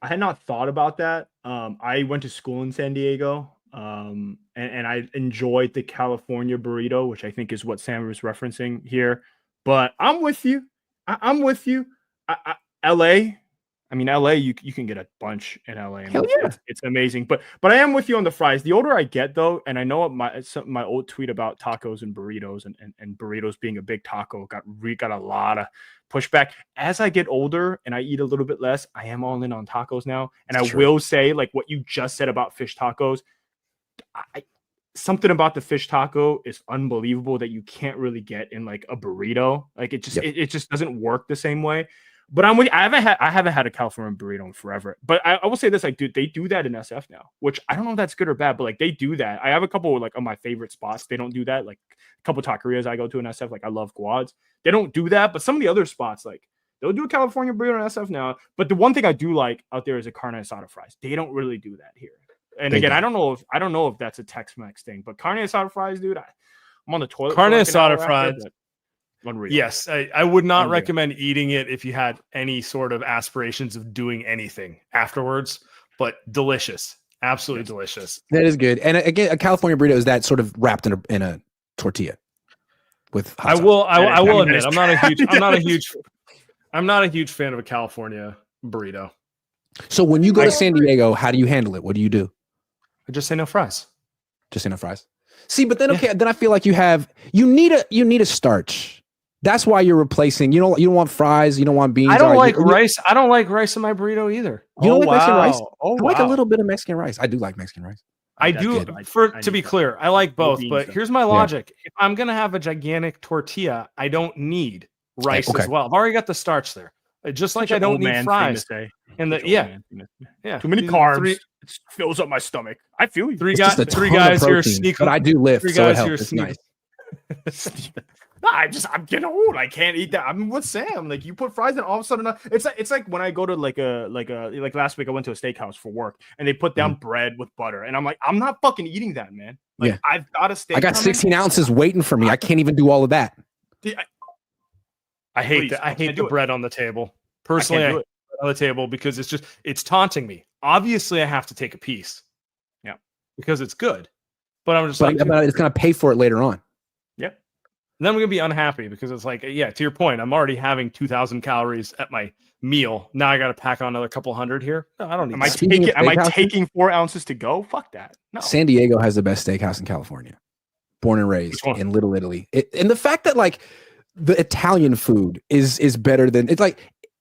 I had not thought about that. I went to school in San Diego, and I enjoyed the California burrito, which I think is what Sam was referencing here. But I'm with you. I'm with you. LA. I mean, LA, you can get a bunch in LA. And it's amazing. But I am with you on the fries. The older I get, though, and I know my old tweet about tacos and burritos and burritos being a big taco got a lot of pushback. As I get older and I eat a little bit less, I am all in on tacos now. And I will say, like what you just said about fish tacos, something about the fish taco is unbelievable that you can't really get in like a burrito. Like it just doesn't work the same way. But I'm with you. I haven't had a California burrito in forever. But I will say this, like, dude, they do that in SF now, which I don't know if that's good or bad, but like they do that. I have a couple like of my favorite spots. They don't do that. Like a couple taquerias I go to in SF. Like I love Guads. They don't do that. But some of the other spots, like they'll do a California burrito in SF now. But the one thing I do like out there is a carne asada fries. They don't really do that here. And again, I don't know if that's a Tex-Mex thing, but carne asada fries, dude, I'm on the toilet. Carne asada fries. Unreal. Yes, I would not recommend eating it if you had any sort of aspirations of doing anything afterwards, but delicious. Absolutely delicious. That is good. And again, a California burrito is that sort of wrapped in a tortilla with hot sauce. I will admit, I'm not a huge fan of a California burrito. So when you go to San Diego, how do you handle it? What do you do? I just say no fries. Just say no fries. See, but then then I feel like you need a starch. That's why you're replacing. You don't want fries. You don't want beans. I don't like rice. I don't like rice in my burrito either. You don't like Mexican rice? Oh, I like a little bit of Mexican rice. I do like Mexican rice. I do. To be clear, I like both. But here's my logic: if I'm gonna have a gigantic tortilla, I don't need rice as well. I've already got the starch there. Just like I don't need fries. And too many carbs. It fills up my stomach. I feel you. Three guys here sneaking, but I do lift, so it helps. It's nice. I'm getting old. I can't eat that. I'm with Sam. Like you put fries in, all of a sudden, it's like when I go to like last week I went to a steakhouse for work and they put down bread with butter and I'm like, I'm not fucking eating that, man. Like I've got a steak. I got 16 ounces waiting for me. I can't even do all of that. I hate the bread on the table. Personally, I hate bread on the table because it's taunting me. Obviously, I have to take a piece. Yeah, because it's good. But I'm just but it's gonna pay for it later on. Yep. And then I'm gonna be unhappy because it's like, to your point, I'm already having 2,000 calories at my meal. Now I got to pack on another couple hundred here. No, I don't need. Am I taking 4 ounces to go? Fuck that. No. San Diego has the best steakhouse in California. Born and raised in Little Italy, and the fact that like the Italian food is better than it's like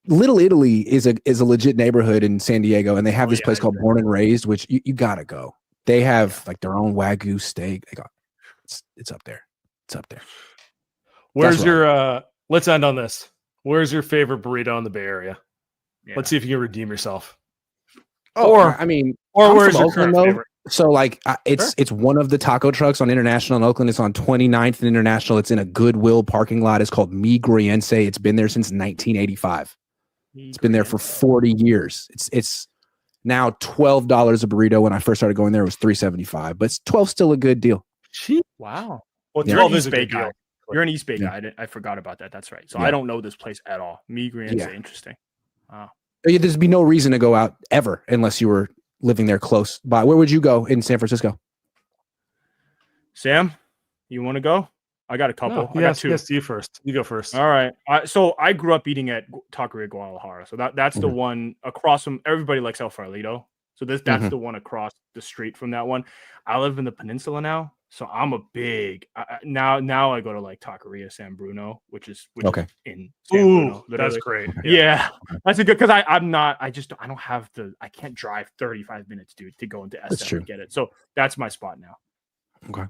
Little Italy is a legit neighborhood in San Diego, and they have this place called Born and Raised, which you gotta go. They have like their own Wagyu steak. They got it's up there. It's up there. Where's your let's end on this. Where's your favorite burrito in the Bay Area? Yeah. Let's see if you can redeem yourself. Or where's your current favorite? So like it's one of the taco trucks on International in Oakland. It's on 29th and International. It's in a Goodwill parking lot. It's called Mi Griense. It's been there since 1985. It's been there for 40 years. It's now $12 a burrito. When I first started going there, it was $3.75, but 12 still a good deal. Wow. Well, 12 is a big guy. You're an East Bay guy. I forgot about that. That's right. So I don't know this place at all. Mi Griense, interesting. Wow. There's be no reason to go out ever unless you were living there close by. Where would you go in San Francisco? Sam, you want to go? I got a couple. I got two. Yes, you first. You go first. All right. So I grew up eating at Taqueria Guadalajara. So that's the one across from. Everybody likes El Farolito. So that's the one across the street from that one. I live in the peninsula now, so I'm a big now I go to like Taqueria San Bruno, which is in San Bruno. That's great. Yeah. That's a good because I don't have I can't drive 35 minutes, dude, to go into SM and get it. So that's my spot now. Okay.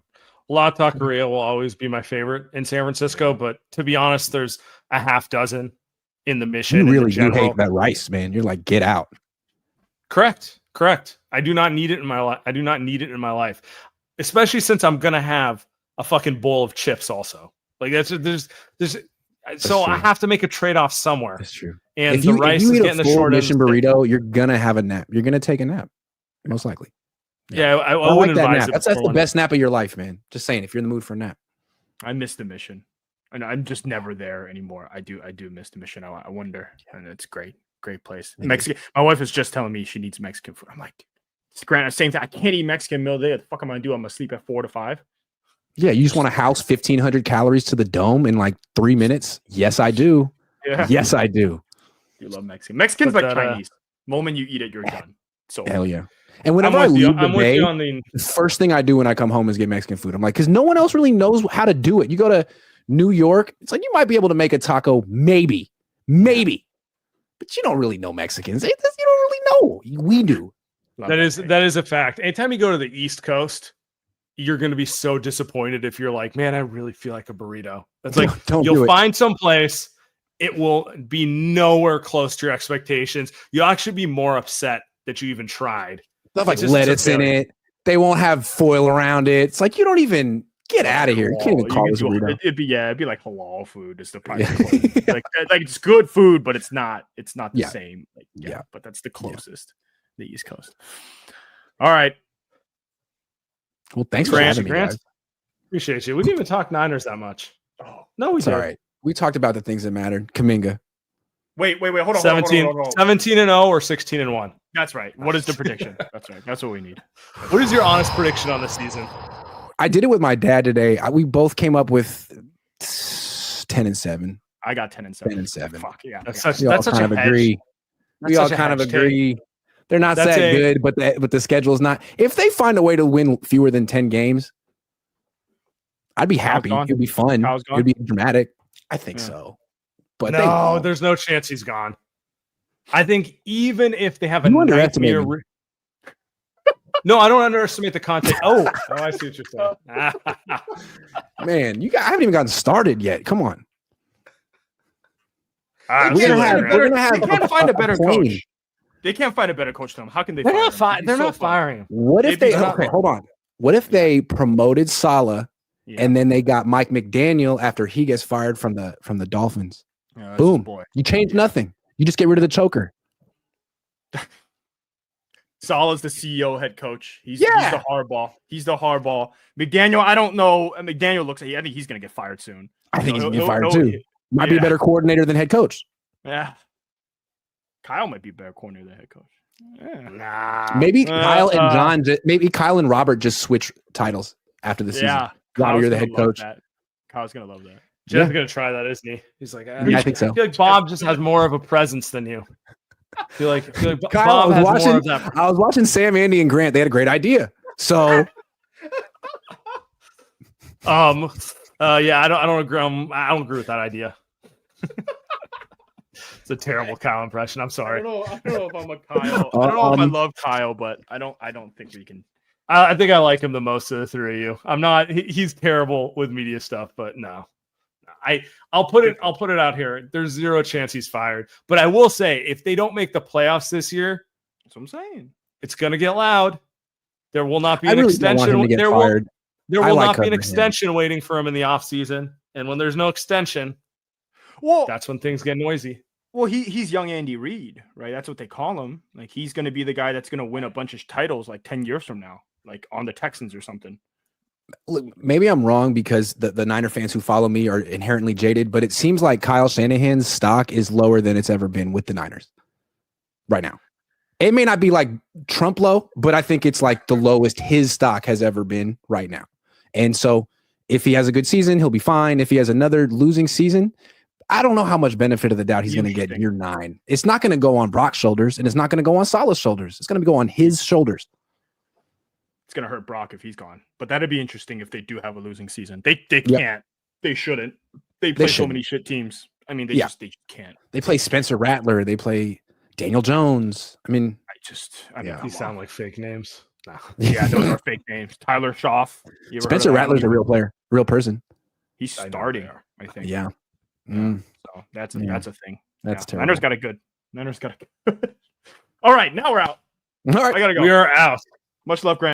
La Taqueria will always be my favorite in San Francisco, but to be honest, there's a half dozen in the Mission. You hate that rice, man. You're like, get out. Correct. I do not need it in my life. Especially since I'm gonna have a fucking bowl of chips also. Like there's so I have to make a trade-off somewhere. That's true. And if the rice is getting the short Mission burrito, you're gonna have a nap. You're gonna take a nap, most likely. Yeah, I wouldn't like that advise nap. That's the best nap of your life, man. Just saying, if you're in the mood for a nap. I miss the Mission, and I'm just never there anymore. I do miss the Mission. I wonder, and it's great place. Mexican. My wife is just telling me she needs Mexican food. I'm like, it's granted, same thing. I can't eat Mexican meal day. What the fuck am I gonna do? I'm gonna sleep at 4 to 5. Yeah, you just want to house 1,500 calories to the dome in like 3 minutes? Yes, I do. Yeah. Yes, I do. You love Mexican. Mexican's like Chinese. Moment you eat it, you're done. So hell yeah. And whenever I leave the Bay, the first thing I do when I come home is get Mexican food. I'm like, because no one else really knows how to do it. You go to New York, it's like you might be able to make a taco, maybe, but you don't really know Mexicans. You don't really know. We do. That is a fact. Anytime you go to the East Coast, you're going to be so disappointed if you're like, man, I really feel like a burrito. That's like you'll find some place. It will be nowhere close to your expectations. You'll actually be more upset that you even tried. Stuff like lettuce in it. They won't have foil around it. It's like you don't even get out of here. You can't even call it a burrito. It'd be like halal food. Is the price? Like it's good food, but it's not the same. But that's the closest. The East Coast. All right. Well, thanks for having me, guys. Appreciate you. We didn't even talk Niners that much. Oh, no, we did. All right. We talked about the things that mattered. Kuminga. Wait. Hold on. 17 and 0 or 16 and 1. That's right. What is the prediction? That's right. That's what we need. What is your honest prediction on the season? I did it with my dad today. We both came up with 10 and 7. I got 10 and 7. 10 and 7. Fuck yeah. That's such We all a kind of hedge. agree. That's We all such a kind of hedge take. agree. They're not That's that a- good, but the schedule's not. If they find a way to win fewer than 10 games, I'd be happy. gone. It'd be fun. Kyle's gone? It'd be dramatic. I think Yeah. so. But No, there's no chance he's gone. I think even if they have a You underestimate nightmare. him. No, I don't underestimate the content. Oh, I see what you're saying. man, I haven't even gotten started yet. Come on. Ah, We're gonna have- better. we're gonna have They can't find a better plane. coach. They can't find a better coach than him. How can they? They're fire not, him? He's they're so not fun. firing him. What if Maybe they? not. Okay, hold on. What if they promoted Saleh Yeah. and then they got Mike McDaniel after he gets fired from the Dolphins? Yeah, that's Boom. his boy. You change nothing. You just get rid of the choker. Saleh's the CEO, head coach. He's Yeah. the Harbaugh. He's the Harbaugh. McDaniel, I don't know. McDaniel looks like I think he's gonna get fired soon. I think he's gonna get He'll- fired he'll- too. Might be a yeah. better coordinator than head coach. Yeah. Kyle might be a better corner than head coach. Yeah. Nah. Maybe Kyle and uh, John. Maybe Kyle and Robert just switch titles after the season. Yeah. Robbie, Kyle's you're the gonna head love coach. that. Kyle's gonna love that. Jeff's Yeah. gonna try that, isn't he? He's like, Yeah, I think so. I feel like Bob just has more of a presence than you. I feel like Kyle, Bob I has was more of watching. that. I was watching Sam, Andy, and Grant. They had a great idea. So Yeah, I don't agree. I don't agree with that idea. It's a terrible Kyle impression. I'm sorry. I don't know if I'm a Kyle. I don't know if I love Kyle, but I don't think we can. I think I like him the most of the three of you. I'm not. He's terrible with media stuff, but no. I'll put it out here. There's zero chance he's fired. But I will say, if they don't make the playoffs this year, That's what I'm saying. it's gonna get loud. There will not be I an really don't want extension. him to get There fired. will I like not be an covering him. extension waiting for him in the offseason. And when there's no extension, Well, that's when things get noisy. Well, he's young Andy Reid, right? That's what they call him. Like he's going to be the guy that's going to win a bunch of titles like 10 years from now, like on the Texans or something. Look, maybe I'm wrong because the Niner fans who follow me are inherently jaded, but it seems like Kyle Shanahan's stock is lower than it's ever been with the Niners right now. It may not be like Trump low, but I think it's like the lowest his stock has ever been right now. And so if he has a good season, he'll be fine. If he has another losing season, I don't know how much benefit of the doubt he's going to get year 9. It's not going to go on Brock's shoulders, and it's not going to go on Saleh's shoulders. It's going to go on his shoulders. It's going to hurt Brock if he's gone. But that'd be interesting if they do have a losing season. They can't. They shouldn't. They play so shouldn't. many shit teams. I mean, they just can't. They play Spencer Rattler. They play Daniel Jones. I mean, I mean, Yeah. These sound like fake names. No. yeah, those are fake names. Tyler Schaff. You ever heard Spencer of that? Rattler's a real player, real person. He's I know starting, they are. I think. Yeah. So that's a thing. That's terrible. Niners got a good. All right, now we're out. All right. I gotta go. We are out. Much love, Grant.